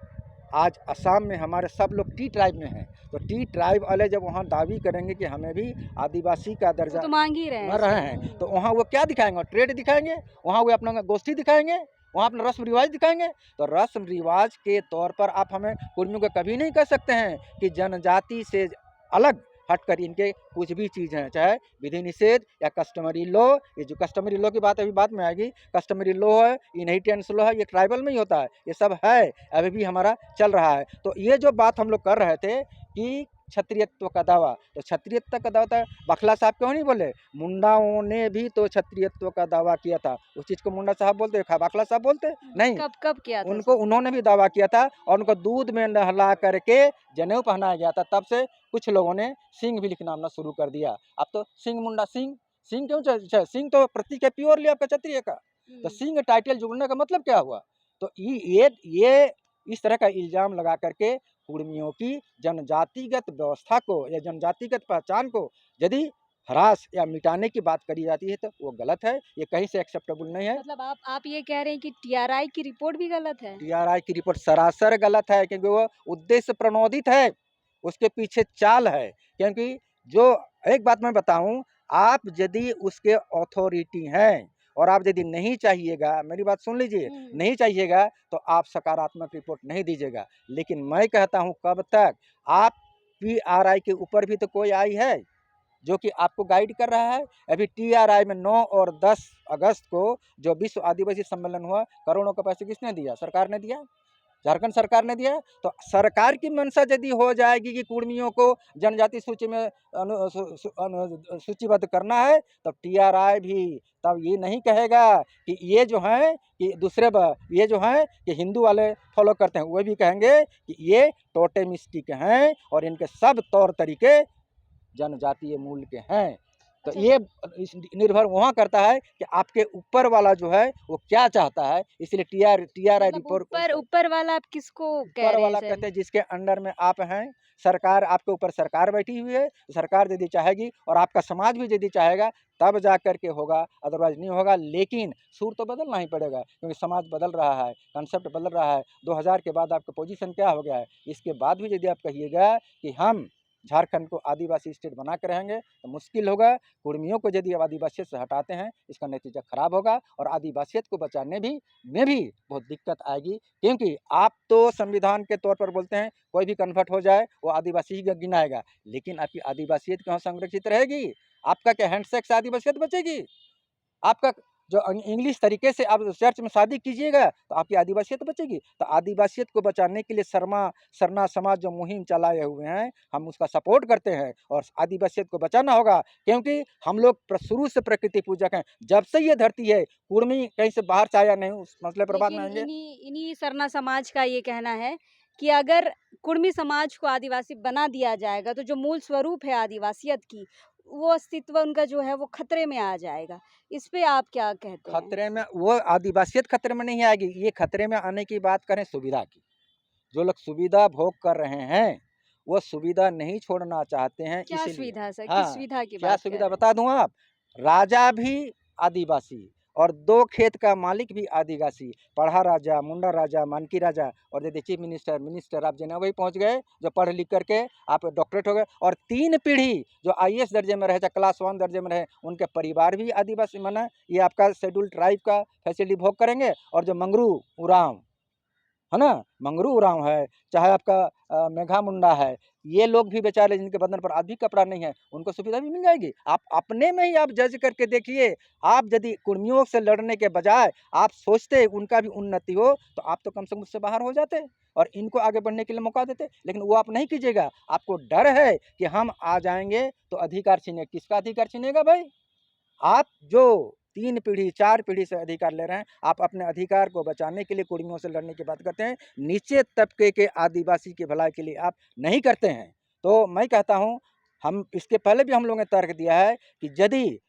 आज असम में हमारे सब लोग टी ट्राइब में हैं, तो टी ट्राइब वाले जब वहाँ दावी करेंगे कि हमें भी आदिवासी का दर्जा तो मांग ही रहे हैं, तो वहाँ वो क्या दिखाएंगे? ट्रेड दिखाएंगे, वहाँ वो अपना गोष्ठी दिखाएंगे, वहाँ अपना रस्म रिवाज दिखाएंगे। तो रस्म रिवाज के तौर पर आप हमें कुर्मियों को कभी नहीं कह सकते हैं कि जनजाति से अलग हटकर इनके कुछ भी चीज़ हैं, चाहे विधि निषेध या कस्टमरी लॉ। ये जो कस्टमरी लॉ की बात अभी बाद में आएगी, कस्टमरी लॉ है, इनहेरिटेंस लॉ है, ये ट्राइबल में ही होता है, ये सब है, अभी भी हमारा चल रहा है। तो ये जो बात हम लोग कर रहे थे कि क्षत्रियत्व का दावा, तो क्षत्रियत्व का दावा था, बखला साहब क्यों नहीं बोले? मुंडाओं ने भी तो क्षत्रियत्व का दावा किया था। उस चीज़ को मुंडा साहब बोलते, बखला साहब बोलते नहीं? कब कब किया था उनको, उन्होंने भी दावा किया था और उनको दूध में नहला करके जनेऊ पहनाया गया था। तब से कुछ लोगों ने सिंह भी लिखना आना शुरू कर दिया। अब तो सिंह मुंडा, सिंह, सिंह क्यों? सिंह तो प्रतीक है प्योरली आपका क्षत्रिय का। तो सिंह टाइटल जुड़ने का मतलब क्या हुआ? तो ये इस तरह का इल्जाम लगा करके कुर्मियों की जनजातिगत व्यवस्था को या जनजातिगत पहचान को यदि ह्रास या मिटाने की बात करी जाती है तो वो गलत है, ये कहीं से एक्सेप्टेबल नहीं है। मतलब आप ये कह रहे हैं कि टीआरआई की रिपोर्ट भी गलत है? टीआरआई की रिपोर्ट सरासर गलत है, क्योंकि वो उद्देश्य प्रणोदित है, उसके पीछे चाल है। क्योंकि जो, एक बात मैं बताऊं, आप यदि उसके अथॉरिटी हैं और आप यदि नहीं चाहिएगा, मेरी बात सुन लीजिए, नहीं चाहिएगा तो आप सकारात्मक रिपोर्ट नहीं दीजिएगा। लेकिन मैं कहता हूं, कब तक आप टीआरआई के ऊपर भी तो कोई आई है जो कि आपको गाइड कर रहा है। अभी टीआरआई में 9 और 10 अगस्त को जो विश्व आदिवासी सम्मेलन हुआ, करोड़ों का पैसे किसने दिया? सरकार ने दिया, झारखंड सरकार ने दिया। तो सरकार की मंशा यदि हो जाएगी कि कुर्मियों को जनजाति सूची में सूचीबद्ध करना है, तब टीआरआई भी तब ये नहीं कहेगा कि ये जो हैं कि दूसरे ये जो हैं कि हिंदू वाले फॉलो करते हैं, वो भी कहेंगे कि ये टोटेमिस्टिक हैं और इनके सब तौर तरीके जनजातीय मूल के हैं। तो अच्छा। ये निर्भर वहाँ करता है कि आपके ऊपर वाला जो है वो क्या चाहता है, इसलिए टीआरआई मतलब रिपोर्ट ऊपर ऊपर वाला आप किसको कह ऊपर रहे हैं वाला सर? कहते हैं जिसके अंडर में आप हैं, सरकार आपके ऊपर सरकार बैठी हुई है, तो सरकार यदि चाहेगी और आपका समाज भी यदि चाहेगा तब जा कर के होगा, अदरवाइज़ नहीं होगा। लेकिन सूर तो बदलना ही पड़ेगा क्योंकि समाज बदल रहा है, कांसेप्ट बदल रहा है। 2000 के बाद आपका पोजीशन क्या हो गया है? इसके बाद भी यदि आप कहिएगा कि हम झारखंड को आदिवासी स्टेट बना के रहेंगे तो मुश्किल होगा। कुर्मियों को यदि आप आदिवासियत से हटाते हैं, इसका नतीजा खराब होगा और आदिवासियत को बचाने में भी बहुत दिक्कत आएगी। क्योंकि आप तो संविधान के तौर पर बोलते हैं कोई भी कन्वर्ट हो जाए वो आदिवासी ही गिनाएगा, लेकिन आपकी आदिवासियत क्यों संरक्षित रहेगी? आपका क्या हैंडशेक से आदिवासियत बचेगी? आपका जो इंग्लिश तरीके से आप चर्च में शादी कीजिएगा तो आपकी आदिवासियत बचेगी। तो आदिवासियत को बचाने के लिए सरना समाज जो मुहिम चलाए हुए हैं, हम उसका सपोर्ट करते हैं और आदिवासियत को बचाना होगा क्योंकि हम लोग शुरू से प्रकृति पूजक हैं। जब से ये धरती है, कुर्मी कहीं से बाहर से आया नहीं, उस मसले पर बाद में लेकिन आएंगे। इन्हीं सरना समाज का ये कहना है कि अगर कुर्मी समाज को आदिवासी बना दिया जाएगा तो जो मूल स्वरूप है आदिवासियत की, वो अस्तित्व उनका जो है वो खतरे में आ जाएगा। इस पे आप क्या कहते हैं? खतरे में वो आदिवासियत खतरे में नहीं आएगी। ये खतरे में आने की बात करें सुविधा की, जो लोग सुविधा भोग कर रहे हैं वो सुविधा नहीं छोड़ना चाहते हैं, क्या इसीलिए। सुविधा सर? किस हाँ, सुविधा की क्या बात कर सुविधा रहे हैं? बता दूं आप? राजा भी आदिवासी और 2 खेत का मालिक भी आदिवासी, पढ़ा राजा, मुंडा राजा, मानकी राजा और यदि चीफ मिनिस्टर आप जेनेवा ही पहुंच गए, जो पढ़ लिख करके आप डॉक्टरेट हो गए और 3 पीढ़ी जो आईएएस दर्जे में रहे, चाहे क्लास 1 दर्जे में रहे, उनके परिवार भी आदिवासी माना ये आपका शेड्यूल ट्राइब का फैसिलिटी भोग करेंगे। और जो मंगरू उरांव है ना, मंगरू उरांव है, चाहे आपका मेघा मुंडा है, ये लोग भी बेचारे जिनके बदन पर आधी कपड़ा नहीं है, उनको सुविधा भी मिल जाएगी। आप अपने में ही आप जज करके देखिए। आप यदि कुर्मियों से लड़ने के बजाय आप सोचते उनका भी उन्नति हो तो आप तो कम से कम उससे बाहर हो जाते और इनको आगे बढ़ने के लिए मौका देते, लेकिन वो आप नहीं कीजिएगा। आपको डर है कि हम आ जाएंगे तो अधिकार छीने, किसका अधिकार छीनेगा भाई? आप जो 3 पीढ़ी 4 पीढ़ी से अधिकार ले रहे हैं, आप अपने अधिकार को बचाने के लिए कुर्मियों से लड़ने की बात करते हैं, नीचे तबके के आदिवासी की भलाई के लिए आप नहीं करते हैं। तो मैं कहता हूँ, हम इसके पहले भी हम लोगों ने तर्क दिया है कि यदि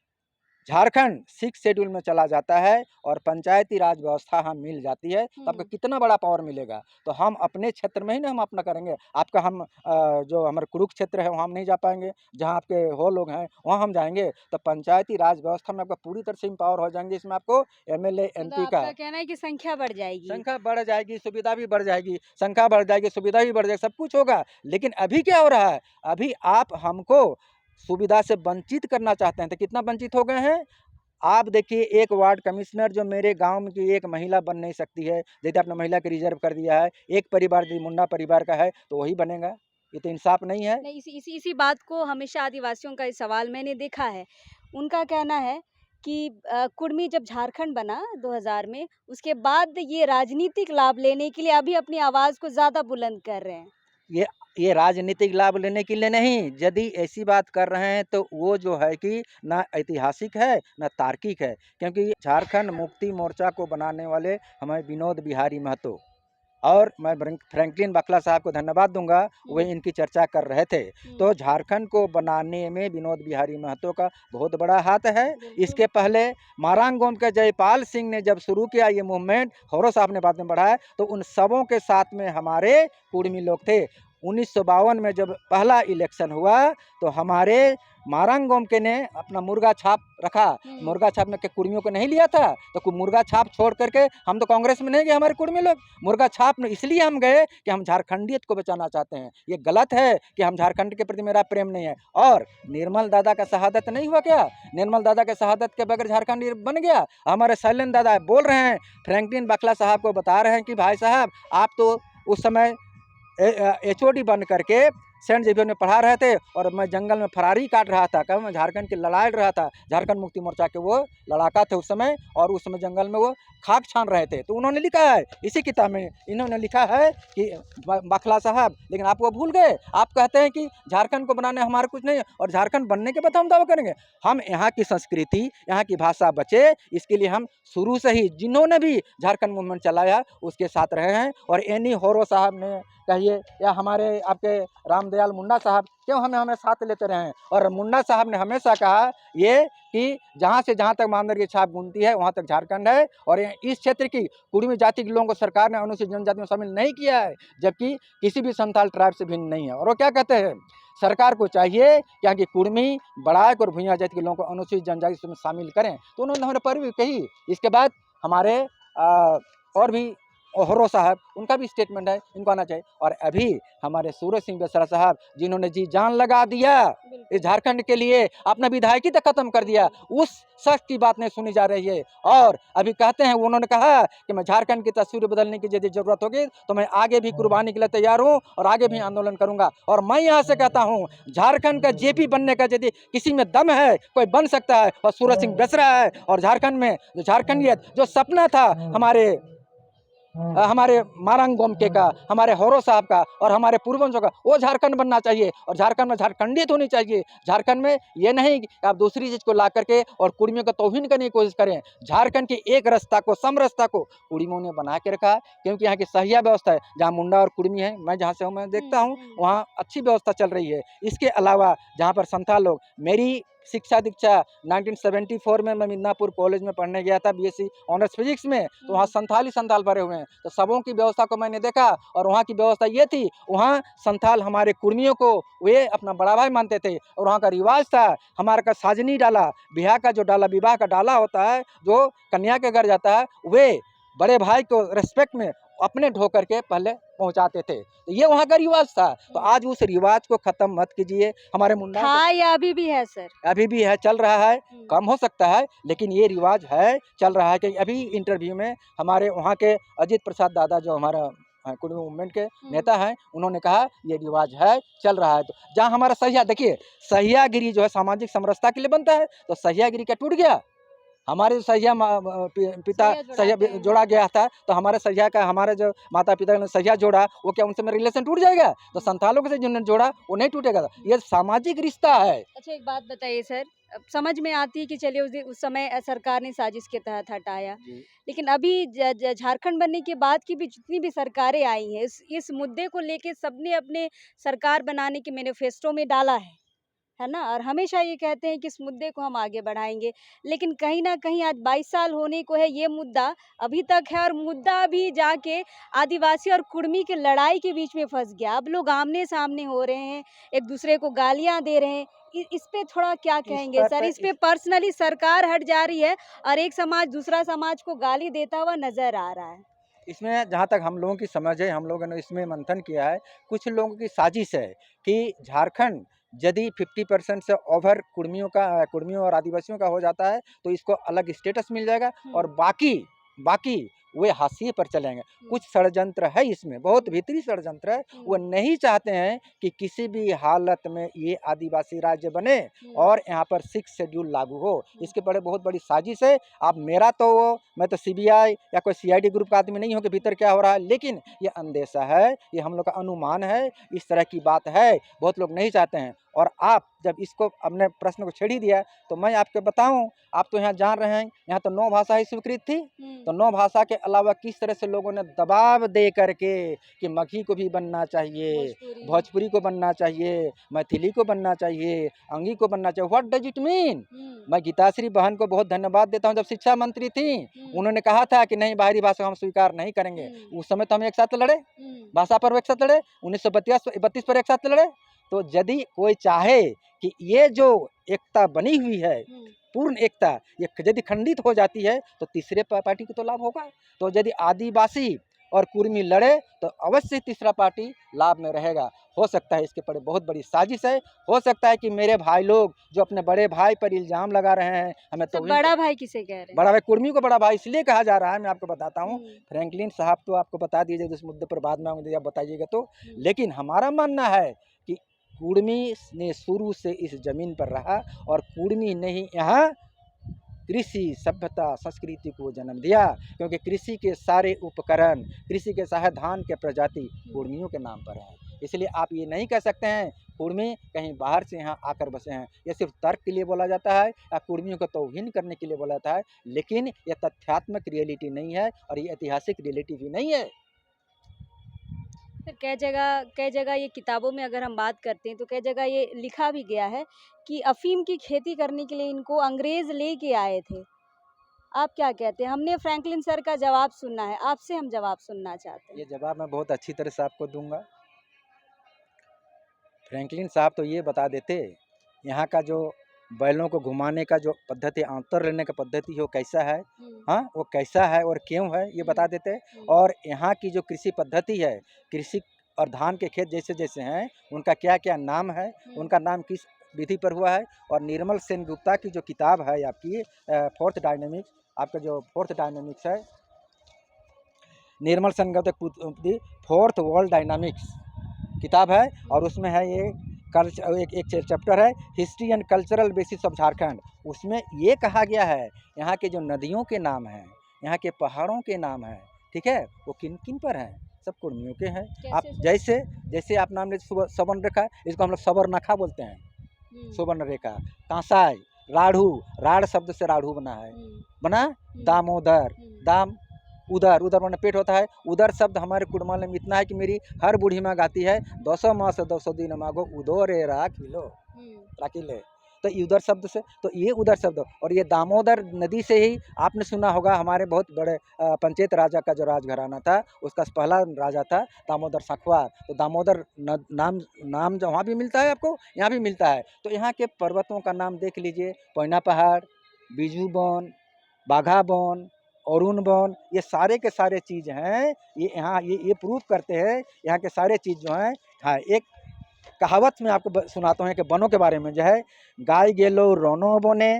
झारखंड 6 शेड्यूल में चला जाता है और पंचायती राज व्यवस्था हम मिल जाती है तो आपको कितना बड़ा पावर मिलेगा। तो हम अपने क्षेत्र में ही ना हम अपना करेंगे। आपका हम जो हमारे कुरुक्षेत्र है वहाँ हम नहीं जा पाएंगे, जहाँ आपके हो लोग हैं वहाँ हम जाएंगे। तो पंचायती राज व्यवस्था में आपका पूरी तरह से एम्पावर हो जाएंगे। इसमें आपको एमएलए मतलब एमपी का आपका कहना है कि संख्या बढ़ जाएगी। संख्या बढ़ जाएगी, सुविधा भी बढ़ जाएगी, संख्या बढ़ जाएगी, सुविधा भी बढ़ जाएगी, सब कुछ होगा। लेकिन अभी क्या हो रहा है? अभी आप हमको सुविधा से वंचित करना चाहते हैं। तो कितना वंचित हो गए हैं? आप देखिए, एक वार्ड कमिश्नर जो मेरे गांव में की एक महिला बन नहीं सकती है, यदि आपने महिला के रिजर्व कर दिया है, एक परिवार यदि मुंडा परिवार का है तो वही बनेगा। ये तो इंसाफ नहीं है। नहीं, इसी बात को हमेशा आदिवासियों का ये सवाल मैंने देखा है। उनका कहना है कि कुर्मी जब झारखंड बना 2000 में, उसके बाद ये राजनीतिक लाभ लेने के लिए अभी अपनी आवाज़ को ज़्यादा बुलंद कर रहे हैं। ये ये राजनीतिक लाभ लेने के लिए नहीं, यदि ऐसी बात कर रहे हैं तो वो जो है कि ना ऐतिहासिक है ना तार्किक है। क्योंकि झारखंड मुक्ति मोर्चा को बनाने वाले हमारे विनोद बिहारी महतो और मैं फ्रैंकलिन बकला साहब को धन्यवाद दूंगा, वे इनकी चर्चा कर रहे थे। तो झारखंड को बनाने में विनोद बिहारी महतो का बहुत बड़ा हाथ है। इसके पहले मारांगोम के जयपाल सिंह ने जब शुरू किया ये मूवमेंट, हौरो साहब ने बाद में बढ़ाया, तो उन सबों के साथ में हमारे कुर्मी लोग थे। 1952 में जब पहला इलेक्शन हुआ तो हमारे मारांगोम के ने अपना मुर्गा छाप रखा। मुर्गा छाप में के कुर्मियों को नहीं लिया था, तो मुर्गा छाप छोड़ करके हम तो कांग्रेस में नहीं गए। हमारे कुर्मी लोग मुर्गा छाप में इसलिए हम गए कि हम झारखंडियत को बचाना चाहते हैं। ये गलत है कि हम झारखंड के प्रति मेरा प्रेम नहीं है। और निर्मल दादा का शहादत नहीं हुआ क्या? निर्मल दादा के शहादत के बगैर झारखंड बन गया? हमारे शैलेंद्र दादा बोल रहे हैं, फ्रैंकलिन बकला साहब को बता रहे हैं कि भाई साहब आप तो उस समय HOD बन करके सेंट जेवियर में पढ़ा रहे थे और मैं जंगल में फरारी काट रहा था। कब मैं झारखंड की लड़ाई रहा था, झारखंड मुक्ति मोर्चा के वो लड़ाका थे उस समय, और उस समय जंगल में वो खाक छान रहे थे। तो उन्होंने लिखा है इसी किताब में, इन्होंने लिखा है कि बखला साहब, लेकिन आप वो भूल गए। आप कहते हैं कि झारखंड को बनाने हमारा कुछ नहीं, और झारखंड बनने के बाद हम दावा करेंगे। हम यहाँ की संस्कृति, यहाँ की भाषा बचे, इसके लिए हम शुरू से ही जिन्होंने भी झारखंड मूवमेंट चलाया उसके साथ रहे हैं। और एनी होरो साहब ने कहिए या हमारे आपके राम रामदयाल मुन्ना साहब क्यों हमें साथ लेते रहे हैं। और मुन्ना साहब ने हमेशा कहा ये कि जहाँ से जहाँ तक मानदर की छाप घूमती है वहाँ तक झारखंड है, और इस क्षेत्र की कुर्मी जाति के लोगों को सरकार ने अनुसूचित जनजाति में शामिल नहीं किया है, जबकि किसी भी संथाल ट्राइब से भिन्न नहीं है। और वो क्या कहते हैं, सरकार को चाहिए कि यहाँ की कुर्मी, बड़ाक और भुइयां जाति के लोगों को अनुसूचित जनजाति में शामिल करें। तो उन्होंने हमारे पर भी कही। इसके बाद हमारे और भी होरो साहब, उनका भी स्टेटमेंट है, इनको आना चाहिए। और अभी हमारे सूरज सिंह बेसरा साहब, जिन्होंने जी जान लगा दिया इस झारखंड के लिए, अपना विधायकी तक खत्म कर दिया, उस शख्स की बात नहीं सुनी जा रही है। और अभी कहते हैं, उन्होंने कहा कि मैं झारखंड की तस्वीर बदलने की यदि जरूरत होगी तो मैं आगे भी कुर्बानी के लिए तैयार हूँ और आगे भी आंदोलन करूंगा। और मैं यहाँ से कहता हूँ, झारखंड का जेपी बनने का यदि किसी में दम है, कोई बन सकता है, और सूरज सिंह बेसरा है। और झारखंड में जो झारखंडियत, जो सपना था हमारे मारंग गोमके का, हमारे होरो साहब का और हमारे पूर्वजों का, वो झारखंड बनना चाहिए। और झारखंड में झारखंडियत होनी चाहिए। झारखंड में ये नहीं कि आप दूसरी चीज़ को ला करके और कुर्मियों का तौहीन करने की कोशिश करें। झारखंड के एक रास्ता को, समरस्ता को कुर्मियों ने बना के रखा है, क्योंकि यहाँ की सहिया व्यवस्था है। जहाँ मुंडा और कुर्मी है, मैं जहाँ से हूँ, मैं देखता हूँ वहाँ अच्छी व्यवस्था चल रही है। इसके अलावा जहाँ पर संथाल लोग, मेरी शिक्षा दीक्षा 1974 में मैं मिदनापुर कॉलेज में पढ़ने गया था, बीएससी ऑनर्स फिजिक्स में, तो वहाँ संथाल भरे हुए हैं। तो सबों की व्यवस्था को मैंने देखा, और वहाँ की व्यवस्था ये थी, वहाँ संथाल हमारे कुर्मियों को वे अपना बड़ा भाई मानते थे। और वहाँ का रिवाज था, हमारे का साजनी डाला, बिहार का जो डाला, विवाह का डाला होता है, जो कन्या के घर जाता है, वे बड़े भाई को रिस्पेक्ट में अपने ढो करके पहले पहुंचाते थे। तो ये वहाँ का रिवाज था। तो आज उस रिवाज को खत्म मत कीजिए। हमारे मुंडा था या अभी भी है सर? अभी भी है, चल रहा है, कम हो सकता है, लेकिन ये रिवाज है, चल रहा है। कि अभी इंटरव्यू में हमारे वहाँ के अजीत प्रसाद दादा, जो हमारा कुर्मी मूवमेंट के नेता हैं, उन्होंने कहा ये रिवाज है, चल रहा है। तो जहाँ हमारा सहिया, देखिए सहियागिरी जो है सामाजिक समरसता के लिए बनता है, तो सहियागिरी क्या टूट गया? हमारे सहिया पिता सहिया जोड़ा गया था, तो हमारे सहिया का, हमारे जो माता पिता ने सहिया जोड़ा, वो क्या उनसे मेरा रिलेशन टूट जाएगा? तो संथालों से जिन्होंने जोड़ा वो नहीं टूटेगा। ये सामाजिक रिश्ता है। अच्छा, एक बात बताइए सर, अब समझ में आती है कि चलिए उस समय सरकार ने साजिश के तहत हटाया, लेकिन अभी झारखंड बनने के बाद की भी जितनी भी सरकारें आई हैं, इस मुद्दे को लेके सबने अपने सरकार बनाने के मैनिफेस्टो में डाला है ना, और हमेशा ये कहते हैं कि इस मुद्दे को हम आगे बढ़ाएंगे। लेकिन कहीं ना कहीं आज 22 साल होने को है, ये मुद्दा अभी तक है, और मुद्दा अभी जाके आदिवासी और कुर्मी की लड़ाई के बीच में फंस गया। अब लोग आमने सामने हो रहे हैं, एक दूसरे को गालियां दे रहे हैं। इस पे थोड़ा क्या कहेंगे सर? इस पे पर्सनली सरकार हट जा रही है और एक समाज दूसरा समाज को गाली देता हुआ नजर आ रहा है। इसमें जहाँ तक हम लोगों की समझ है, हम लोगों ने इसमें मंथन किया है, कुछ लोगों की साजिश है कि झारखंड यदि 50% से ओवर कुर्मियों और आदिवासियों का हो जाता है, तो इसको अलग स्टेटस मिल जाएगा, और बाकी वे हाशिए पर चलेंगे। कुछ षड्यंत्र है इसमें, बहुत भीतरी षड्यंत्र है। वो नहीं चाहते हैं कि किसी भी हालत में ये आदिवासी राज्य बने और यहाँ पर 6 शेड्यूल लागू हो। इसके बड़े बहुत बड़ी साजिश है। आप मैं तो सीबीआई या कोई सीआईडी ग्रुप का आदमी नहीं हूँ कि भीतर क्या हो रहा है, लेकिन ये अंदेशा है, ये हम लोग का अनुमान है, इस तरह की बात है, बहुत लोग नहीं चाहते हैं। और आप जब इसको अपने प्रश्न को छेड़ ही दिया, तो मैं आपको बताऊं, आप तो यहाँ जान रहे हैं, यहाँ तो 9 भाषा ही स्वीकृत थी। तो 9 भाषा के अलावा किस तरह से लोगों ने दबाव दे करके कि मगही को भी बनना चाहिए, भोजपुरी को बनना चाहिए, मैथिली को बनना चाहिए, अंगी को बनना चाहिए। What does it mean? मैं गीताश्री बहन को बहुत धन्यवाद देता हूँ, जब शिक्षा मंत्री थी उन्होंने कहा था कि नहीं, बाहरी भाषा हम स्वीकार नहीं करेंगे। उस समय तो हम एक साथ लड़े, भाषा पर एक साथ लड़े, 1932 पर एक साथ लड़े। तो यदि कोई चाहे कि ये जो एकता बनी हुई है, पूर्ण एकता, ये यदि खंडित हो जाती है, तो तीसरे पार्टी को तो लाभ होगा। तो यदि आदिवासी और कुर्मी लड़े, तो अवश्य तीसरा पार्टी लाभ में रहेगा। हो सकता है इसके पर बहुत बड़ी साजिश है। हो सकता है कि मेरे भाई लोग जो अपने बड़े भाई पर इल्जाम लगा रहे हैं, हमें तो बड़ा भाई किसे कह रहे हैं? बड़ा भाई, कुर्मी को बड़ा भाई इसलिए कहा जा रहा है, मैं आपको बताता हूँ। फ्रैंकलिन साहब तो आपको बता दीजिए, इस मुद्दे पर बाद में आऊँगी, आप बताइएगा तो। लेकिन हमारा मानना है कि कुर्मी ने शुरू से इस जमीन पर रहा, और कुर्मी ने ही यहाँ कृषि सभ्यता संस्कृति को जन्म दिया, क्योंकि कृषि के सारे उपकरण, कृषि के सारे धान के प्रजाति कुर्मियों के नाम पर है। इसलिए आप ये नहीं कह सकते हैं कुर्मी कहीं बाहर से यहाँ आकर बसे हैं। ये सिर्फ तर्क के लिए बोला जाता है या कुर्मियों को तौहीन करने के लिए बोला जाता है, लेकिन ये तथ्यात्मक रियलिटी नहीं है और ये ऐतिहासिक रियलिटी भी नहीं है। फिर कई जगह ये किताबों में अगर हम बात करते हैं तो कई जगह ये लिखा भी गया है कि अफ़ीम की खेती करने के लिए इनको अंग्रेज़ लेके आए थे। आप क्या कहते हैं? हमने फ्रैंकलिन सर का जवाब सुना है, आपसे हम जवाब सुनना चाहते हैं। ये जवाब मैं बहुत अच्छी तरह से आपको दूँगा। फ्रैंकलिन साहब तो ये बता देते, यहाँ का जो बैलों को घुमाने का जो पद्धति, आंतर लेने का पद्धति है वो कैसा है, हुँ, हाँ, वो कैसा है और क्यों है ये बता हुँ, देते। हुँ, और यहाँ की जो कृषि पद्धति है, कृषि और धान के खेत जैसे-जैसे हैं, उनका क्या-क्या नाम है, हुँ, उनका नाम किस विधि पर हुआ है। और निर्मल सेनगुप्ता की जो किताब है आपकी फोर्थ डायनेमिक्स, आपका जो फोर्थ डायनेमिक्स है, निर्मल सेनगुप्ता की फोर्थ वर्ल्ड डायनामिक्स किताब है। और उसमें है ये एक एक चैप्टर है history and cultural basis of Jharkhand. उसमें ये कहा गया है यहाँ के जो नदियों के नाम हैं, यहाँ के पहाड़ों के नाम हैं, ठीक है, वो किन किन पर हैं, सब कुर्मियों के हैं। आप कैसे सर? जैसे जैसे आप नाम ले सवर्ण रेखा, इसको हम लोग सवर्णखा बोलते हैं, हुँ, सुवर्ण रेखा, कांसाई, राढ़ू, राढ़ शब्द से राढ़ू बना है, हुँ, बना हुँ, दामोदर, हुँ, दाम उदर, उदर माने पेट होता है। उदर शब्द हमारे कुड़माल में इतना है कि मेरी हर बूढ़ी माँ गाती है, 200 माँ से 200 दिन मांगो उदो रे राखिलो, हुँ, राखिले। तो ये उदर शब्द से, तो ये उदर शब्द, और ये दामोदर नदी से ही आपने सुना होगा, हमारे बहुत बड़े पंचेत राजा का जो राजघराना था, उसका पहला राजा था दामोदर साखवार। तो दामोदर नाम नाम जो वहाँ भी मिलता है आपको, यहाँ भी मिलता है। तो यहाँ के पर्वतों का नाम देख लीजिए, कोयना पहाड़, बीजू वन, बाघा वन, अरुण वन, ये सारे के सारे चीज़ हैं। ये यहाँ ये प्रूव करते हैं यहाँ के सारे चीज़ जो हैं। हाँ, एक कहावत में आपको सुनाता हूँ कि वनों के बारे में जो है, गाय गेलो रोनो बने,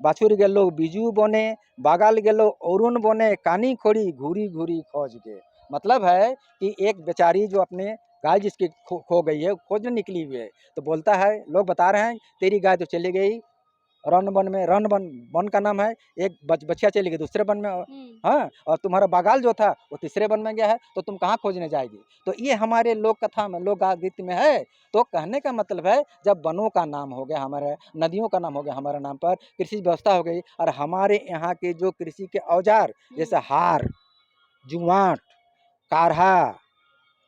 बाछुर गेलो बीजू बने, बागाल गेलो अरुण बने, कानी खोड़ी घूरी घूरी खोज के। मतलब है कि एक बेचारी जो अपने गाय जिसकी खो गई है, खोजने निकली हुई है, तो बोलता है, लोग बता रहे हैं तेरी गाय तो चली गई रन वन में, रन वन वन का नाम है, एक बछिया चली गई दूसरे वन में, हुँ, हाँ, और तुम्हारा बागाल जो था वो तीसरे वन में गया है, तो तुम कहाँ खोजने जाएगी। तो ये हमारे लोक कथा में, लोक गीत में है। तो कहने का मतलब है, जब वनों का नाम हो गया हमारे, नदियों का नाम हो गया हमारे नाम पर, कृषि व्यवस्था हो गई, और हमारे यहाँ के जो कृषि के औजार जैसे हुँ, हार, जुआट, कारहा,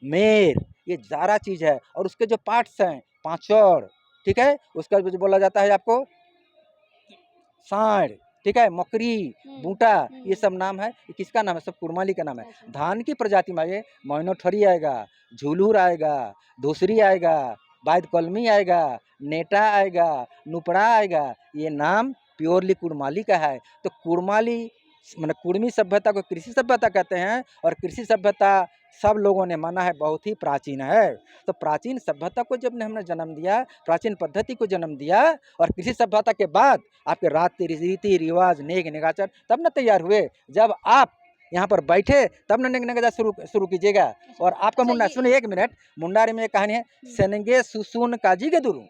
मेर, ये सारा चीज़ है। और उसके जो पार्ट्स हैं, पाँचौड़, ठीक है, उसका जो बोला जाता है आपको साँड़, ठीक है, मकरी, हुँ, बूटा, ये हुँ, सब नाम है। ये किसका नाम है? सब कुरमाली का नाम है। अच्छा, धान की प्रजाति में ये मोइनोठरी आएगा, झुलूर आएगा, धूसरी आएगा, बैद कलमी आएगा, नेटा आएगा, नुपड़ा आएगा। ये नाम प्योरली कुरमाली का है। तो कुरमाली माने कुर्मी सभ्यता को कृषि सभ्यता कहते हैं, और कृषि सभ्यता सब लोगों ने माना है बहुत ही प्राचीन है। तो प्राचीन सभ्यता को जब हमने जन्म दिया, प्राचीन पद्धति को जन्म दिया, और कृषि सभ्यता के बाद आपके रीति रिवाज नेक निगाचर तब न तैयार हुए। जब आप यहाँ पर बैठे तब न नेक निगाचर शुरू शुरू कीजिएगा। और आपका अच्छा मुंडा ये सुनिए, एक मिनट, मुंडारी में एक कहानी है, हुँ, सेनगे सुसुन काजी के दुरुंग,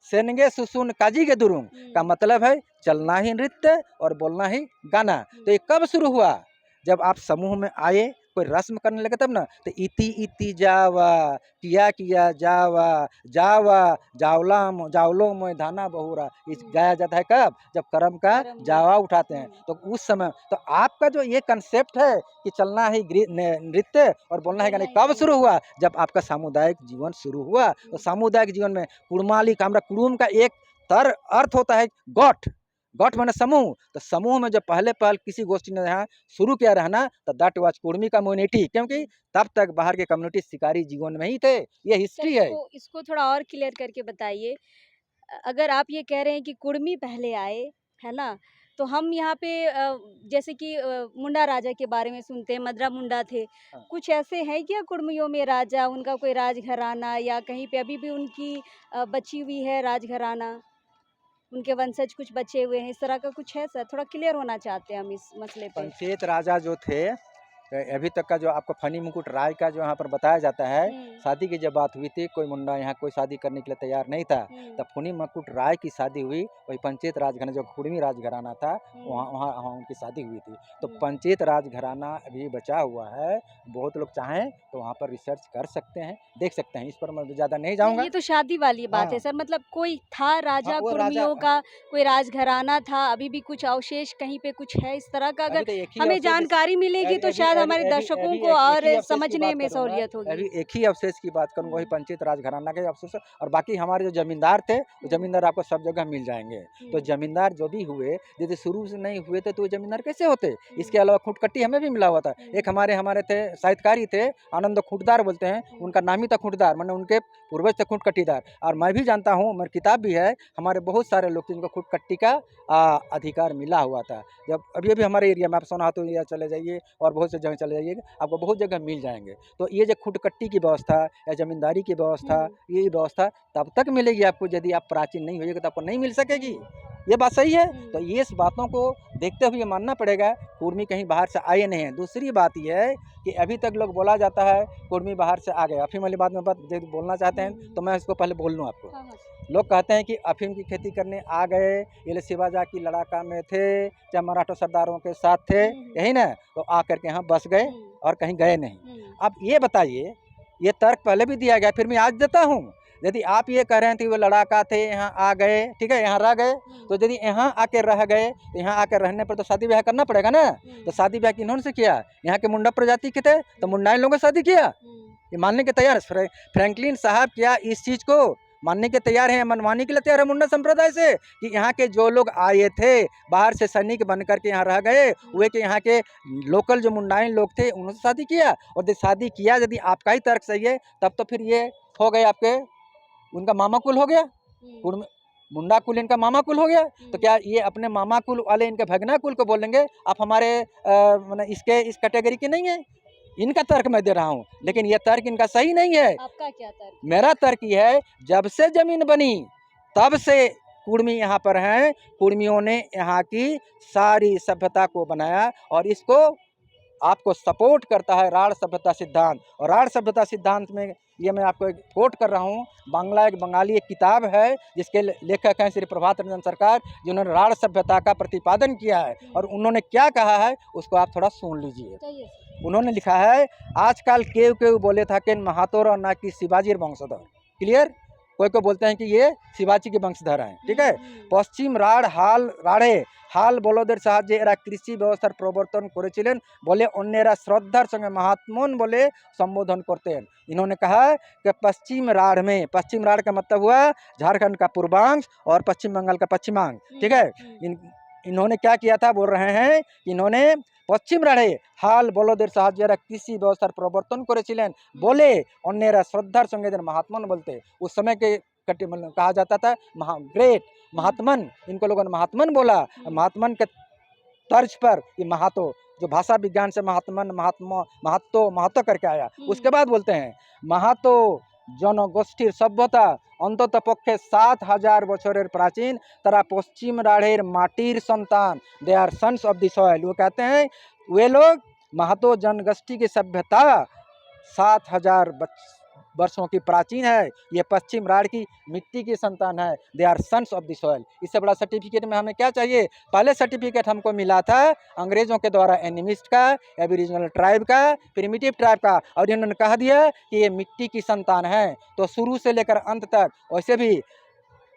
सेनगे सुसुन काजी के दुरुंग का हुँ, मतलब है चलना ही नृत्य और बोलना ही गाना। तो ये कब शुरू हुआ? जब आप समूह में आए, कोई रस्म करने लगे तब ना। तो इति इति जावा, किया किया जावा, जावा जावला जावलो में धाना बहुरा, इस हुँ, गाया जाता है कब? जब कर्म का कर्म हो, जावा उठाते हैं, हुँ, तो उस समय। तो आपका जो ये कंसेप्ट है कि चलना ही नृत्य और बोलना ही गाना, बोलना ही कब गाना, शुरू हुआ? जब आपका सामुदायिक जीवन शुरू हुआ। तो हुँ, सामुदायिक जीवन में कुड़माली का, हमरा कुड़ुम का एक अर्थ होता है गौठ, गौठ माने समूह। तो समूह में जब पहले किसी गोष्ठी ने यहाँ शुरू किया रहना, तो दैट वाज कुर्मी कम्युनिटी, क्योंकि हुँ। तब तक बाहर के कम्युनिटी शिकारी जीवन में ही थे। ये सर हिस्ट्री है। इसको थोड़ा और क्लियर करके बताइए। अगर आप ये कह रहे हैं कि कुर्मी पहले आए, है ना? तो हम यहाँ पे जैसे कि मुंडा राजा के बारे में सुनते हैं, मदरा मुंडा थे। हाँ। कुछ ऐसे हैं क्या कुर्मियों में राजा, उनका कोई राजघराना या कहीं पे अभी भी उनकी बची हुई है राजघराना? उनके वंशज कुछ बचे हुए हैं, इस तरह का कुछ है सर? थोड़ा क्लियर होना चाहते हैं हम इस मसले पे। पंचेत राजा जो थे, अभी तक का जो आपको फनी मुकुट राय का जो यहाँ पर बताया जाता है, हुँ, शादी की जब बात हुई थी, कोई मुंडा यहाँ कोई शादी करने के लिए तैयार नहीं था। हुँ, तब फनी मुकुट राय की शादी हुई, वही पंचेत राजघराना जो कुर्मी राजघराना था, वहाँ हुँ, वहाँ वहाँ उनकी शादी हुई थी। तो हुँ। पंचेत राजघराना अभी बचा हुआ है। बहुत लोग चाहें तो वहाँ पर रिसर्च कर सकते हैं, देख सकते हैं। इस पर मैं ज़्यादा नहीं नहीं, जाऊँगा। ये तो शादी वाली बात है हाँ, सर, मतलब कोई था हाँ, राजा वो राजा, कुर्मियों का, कोई राजघराना था, अभी भी कुछ अवशेष कहीं पे कुछ है इस तरह का? अभी अगर तो एक ही हमें अवशेष जानकारी मिलेगी अभी तो अभी शायद हमारे दर्शकों को और समझने में सहूलियत होगी। अभी एक ही अवशेष की बात करूंगा, वही हम्म। पंचित राज घराना के अवशेष, और बाकी हमारे जो जमींदार थे वो जमींदार आपको सब जगह मिल जाएंगे। तो जमींदार जो भी हुए, यदि शुरू से नहीं हुए थे तो वो जमींदार कैसे होते? इसके अलावा खूंटकट्टी हमें भी मिला हुआ था। एक हमारे हमारे थे साहित्यकारी थे, आनंद खूंटदार बोलते हैं, उनका नाम ही था खूंटदार, माने उनके पूर्वज थे खूंटकट्टीदार। और मैं भी जानता हूँ, मेरी किताब भी है, हमारे बहुत सारे लोग थे जिनको खूंटकट्टी का अधिकार मिला हुआ था। जब अभी अभी हमारे एरिया में आप सोनाहातू एरिया चले जाइए और बहुत से जगह चले जाइए, आपको बहुत जगह मिल जाएंगे। तो ये जो खूंटकट्टी की व्यवस्था या जमींदारी की व्यवस्था, ये व्यवस्था तब तक मिलेगी आपको, यदि आप प्राचीन नहीं होइएगा तो आपको नहीं मिल सकेगी। ये बात सही है। तो ये इस बातों को देखते हुए मानना पड़ेगा, कुर्मी कहीं बाहर से आए नहीं हैं। दूसरी बात यह है कि अभी तक लोग बोला जाता है कुर्मी बाहर से आ गए। अफीम वाली बात में यदि बोलना चाहते हैं तो मैं इसको पहले बोल लूँ आपको। लोग कहते हैं कि अफीम की खेती करने आ गए, ये लोग शिवाजा की लड़ाका में थे, चाहे मराठा सरदारों के साथ थे, यही ना, तो आकर के यहाँ बस गए और कहीं गए नहीं। अब ये बताइए, ये तर्क पहले भी दिया गया, फिर मैं आज देता हूँ। यदि आप ये कह रहे हैं कि वो लड़ाका थे, यहाँ आ गए, ठीक है, यहाँ रह गए, तो यदि यहाँ आके रह गए तो यहाँ आके रहने पर तो शादी ब्याह करना पड़ेगा ना। तो शादी ब्याह किन्होंने से किया? यहाँ के मुंडा प्रजाति के थे, तो मुंडाई लोगों ने शादी किया। ये मानने के तैयार फ्रैंकलिन साहब क्या इस चीज़ को मानने के तैयार हैं, मनवाने के लिए तैयार है मुंडा संप्रदाय से, कि यहाँ के जो लोग आए थे बाहर से सैनिक बन करके यहाँ रह गए, वे के यहाँ के लोकल जो मुंडाई लोग थे उन्होंने शादी किया। और यदि शादी किया, यदि आपका ही तर्क सही है, तब तो फिर ये हो गए आपके, उनका मामा कुल हो गया, मुंडा कुल इनका मामा कुल हो गया। तो क्या ये अपने मामा कुल वाले इनके भगना कुल को बोलेंगे आप हमारे मतलब इसके इस कैटेगरी के नहीं है? इनका तर्क मैं दे रहा हूँ, लेकिन यह तर्क इनका सही नहीं है। आपका क्या तर्क? मेरा तर्क ये है, जब से जमीन बनी तब से कुर्मी यहाँ पर हैं। कुर्मियों ने यहाँ की सारी सभ्यता को बनाया और इसको आपको सपोर्ट करता है राढ़ सभ्यता सिद्धांत। और राढ़ सभ्यता सिद्धांत में ये मैं आपको एक कोट कर रहा हूँ, एक बंगाली एक किताब है जिसके लेखक हैं श्री प्रभात रंजन सरकार, जिन्होंने राढ़ सभ्यता का प्रतिपादन किया है। और उन्होंने क्या कहा है उसको आप थोड़ा सुन लीजिए। उन्होंने लिखा है, आजकल केव बोले था कि महातोर और ना कि शिवाजी वंशधर। क्लियर? कोई को बोलते हैं कि ये शिवाजी के वंशधर हैं, ठीक है। पश्चिम राढ़े हाल बलदेर साहाয্যে এরা কৃষি ব্যবস্থার প্রবর্তন করেছিলেন বলে অন্যেরা শ্রদ্ধার সঙ্গে महात्मन बोले संबोधन करते हैं। इन्होंने कहा कि पश्चिम राढ़ में, पश्चिम राढ़ का मतलब हुआ झारखंड का पूर्वांश और पश्चिम बंगाल का पश्चिमांश, ठीक है। इन्होंने क्या किया था, बोल रहे हैं, इन्होंने पश्चिम राढ़े हाल बलदेर साहाয্যে कृषि व्यवस्थार प्रवर्तन करेছিলেন बोले अन्यरा श्रद्धार संगे महात्मन बोलते। उस समय के कहा जाता था ग्रेट महात्मन, इनको लोगों ने महात्मन बोला। महात्मन के तर्ज पर ये महातो, जो भाषा विज्ञान से महात्मन महत्व करके आया, उसके बाद बोलते हैं महातो जनगोष्ठीर सभ्यता অন্তত পক্ষে 7000 বছরের প্রাচীন, তারা পশ্চিম রাঢ়ের মাটির সন্তান, they are sons of the soil. वो कहते हैं वे लोग महातो जनगोष्ठी की सभ्यता 7000 वर्षों की प्राचीन है, ये पश्चिम राढ़ की मिट्टी की संतान है, they are sons of the soil. इससे बड़ा सर्टिफिकेट में हमें क्या चाहिए? पहले सर्टिफिकेट हमको मिला था अंग्रेज़ों के द्वारा एनिमिस्ट का, एबोरिजिनल ट्राइब का, प्रिमिटिव ट्राइब का, और इन्होंने कह दिया कि ये मिट्टी की संतान है। तो शुरू से लेकर अंत तक, वैसे भी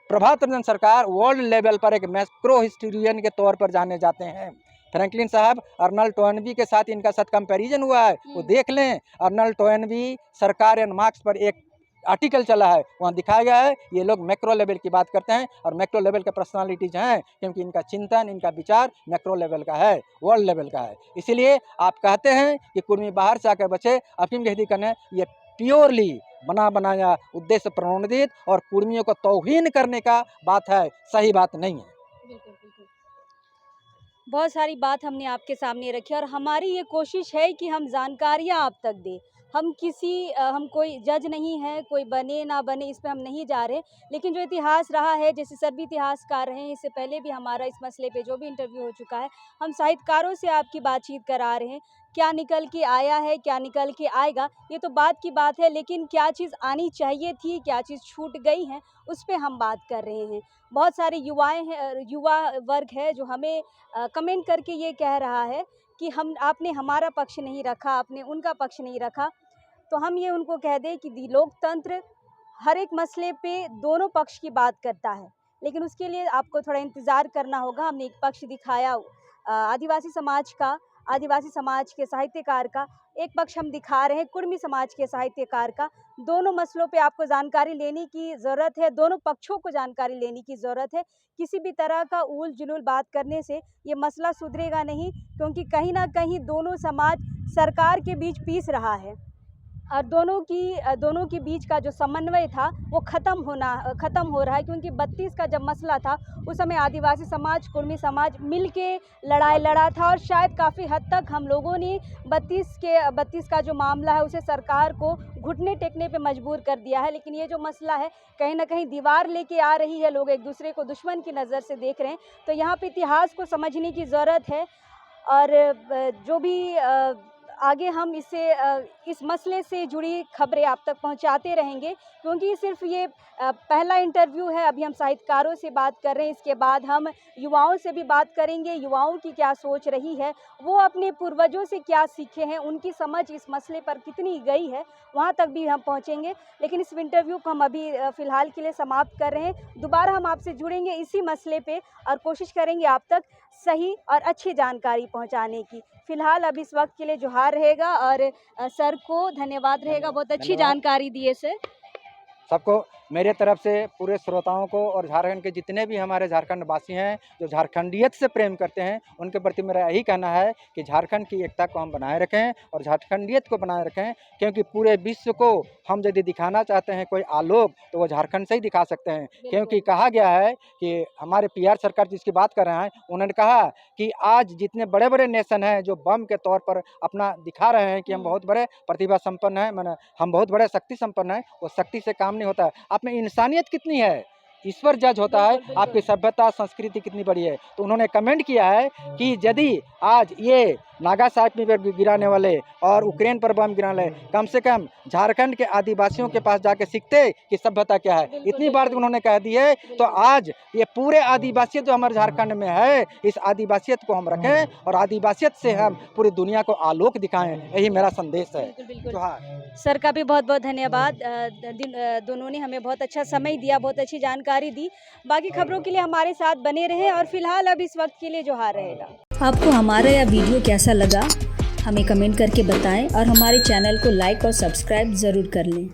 प्रभात रंजन सरकार वर्ल्ड लेवल पर एक मैक्रो हिस्टोरियन के तौर पर जाने जाते हैं। फ्रैंकलिन साहब अर्नल्ड टोयनबी के साथ इनका साथ कंपैरिजन हुआ है, वो देख लें। अर्नल्ड टोयनबी सरकार एंड मार्क्स पर एक आर्टिकल चला है, वहाँ दिखाया गया है ये लोग मैक्रो लेवल की बात करते हैं और मैक्रो लेवल के पर्सनालिटीज हैं, क्योंकि इनका चिंतन, इनका विचार मैक्रो लेवल का है, वर्ल्ड लेवल का है। इसीलिए आप कहते हैं कि कुर्मी बाहर से आकर बचे, अफीम खेती करने, ये प्योरली बना बनाया उद्देश्य प्रणोदित और कुर्मियों को तौहीन करने का बात है, सही बात नहीं है। बिल्कुल बिल्कुल, बहुत सारी बात हमने आपके सामने रखी और हमारी ये कोशिश है कि हम जानकारियाँ आप तक दें। हम कोई जज नहीं है, कोई बने ना बने इस पे हम नहीं जा रहे, लेकिन जो इतिहास रहा है, जैसे सर भी इतिहासकार रहे हैं, इससे पहले भी हमारा इस मसले पे जो भी इंटरव्यू हो चुका है, हम साहित्यकारों से आपकी बातचीत करा रहे हैं। क्या निकल के आया है, क्या निकल के आएगा, ये तो बात की बात है, लेकिन क्या चीज़ आनी चाहिए थी, क्या चीज़ छूट गई है, उस पर हम बात कर रहे हैं। बहुत सारे युवा वर्ग है जो हमें कमेंट करके ये कह रहा है कि आपने हमारा पक्ष नहीं रखा, आपने उनका पक्ष नहीं रखा। तो हम ये उनको कह दें कि लोकतंत्र हर एक मसले पे दोनों पक्ष की बात करता है, लेकिन उसके लिए आपको थोड़ा इंतज़ार करना होगा। हमने एक पक्ष दिखाया आदिवासी समाज का, आदिवासी समाज के साहित्यकार का, एक पक्ष हम दिखा रहे हैं कुर्मी समाज के साहित्यकार का। दोनों मसलों पे आपको जानकारी लेने की ज़रूरत है, दोनों पक्षों को जानकारी लेने की ज़रूरत है। किसी भी तरह का ऊल जुलूल बात करने से ये मसला सुधरेगा नहीं, क्योंकि कहीं ना कहीं दोनों समाज सरकार के बीच पीस रहा है और दोनों के बीच का जो समन्वय था वो ख़त्म हो रहा है। क्योंकि 32 का जब मसला था उस समय आदिवासी समाज, कुर्मी समाज मिल के लड़ाई लड़ा था और शायद काफ़ी हद तक हम लोगों ने 32 का जो मामला है उसे सरकार को घुटने टेकने पे मजबूर कर दिया है। लेकिन ये जो मसला है कहीं ना कहीं दीवार लेके आ रही है, लोग एक दूसरे को दुश्मन की नज़र से देख रहे हैं। तो यहाँ पे इतिहास को समझने की ज़रूरत है और जो भी आगे हम इस मसले से जुड़ी खबरें आप तक पहुंचाते रहेंगे, क्योंकि सिर्फ ये पहला इंटरव्यू है। अभी हम साहित्यकारों से बात कर रहे हैं, इसके बाद हम युवाओं से भी बात करेंगे। युवाओं की क्या सोच रही है, वो अपने पूर्वजों से क्या सीखे हैं, उनकी समझ इस मसले पर कितनी गई है, वहाँ तक भी हम पहुँचेंगे। लेकिन इस इंटरव्यू को हम अभी फ़िलहाल के लिए समाप्त कर रहे हैं। दोबारा हम आपसे जुड़ेंगे इसी मसले पे और कोशिश करेंगे आप तक सही और अच्छी जानकारी पहुँचाने की। फ़िलहाल अब इस वक्त के लिए जोहार रहेगा और सर को धन्यवाद रहेगा, बहुत अच्छी जानकारी दिए सर। सबको मेरे तरफ से, पूरे श्रोताओं को और झारखंड के जितने भी हमारे झारखंड वासी हैं जो झारखंडियत से प्रेम करते हैं, उनके प्रति मेरा यही कहना है कि झारखंड की एकता को हम बनाए रखें और झारखंडियत को बनाए रखें। क्योंकि पूरे विश्व को हम यदि दिखाना चाहते हैं कोई आलोक, तो वो झारखंड से ही दिखा सकते हैं। क्योंकि कहा गया है कि हमारे PR सरकार जिसकी बात कर रहे हैं, उन्होंने कहा कि आज जितने बड़े बड़े नेशन हैं जो बम के तौर पर अपना दिखा रहे हैं कि हम बहुत बड़े प्रतिभा संपन्न हैं, माने हम बहुत बड़े शक्ति संपन्न हैं, वो शक्ति से काम नहीं होता है। आप में इंसानियत कितनी है, ईश्वर जज होता है। आपकी सभ्यता संस्कृति कितनी बड़ी है। तो उन्होंने कमेंट किया है कि यदि आज ये नागासाकी पर गिराने वाले और यूक्रेन पर बम गिराने वाले कम से कम झारखंड के आदिवासियों के पास जाके सीखते कि सभ्यता क्या है, इतनी बार उन्होंने कह दी है। तो आज ये पूरे आदिवासियत जो हमारे झारखंड में है, इस आदिवासियत को हम रखें और आदिवासियत से हम पूरी दुनिया को आलोक दिखाएं, यही मेरा संदेश है। सर का भी बहुत बहुत धन्यवाद। दोनों ने हमें बहुत अच्छा समय दिया, बहुत अच्छी जानकारी दी। बाकी खबरों के लिए हमारे साथ बने रहें और फिलहाल अब इस वक्त के लिए जोहार रहेगा। आपको हमारा यह वीडियो कैसा लगा हमें कमेंट करके बताएं और हमारे चैनल को लाइक और सब्सक्राइब ज़रूर कर लें।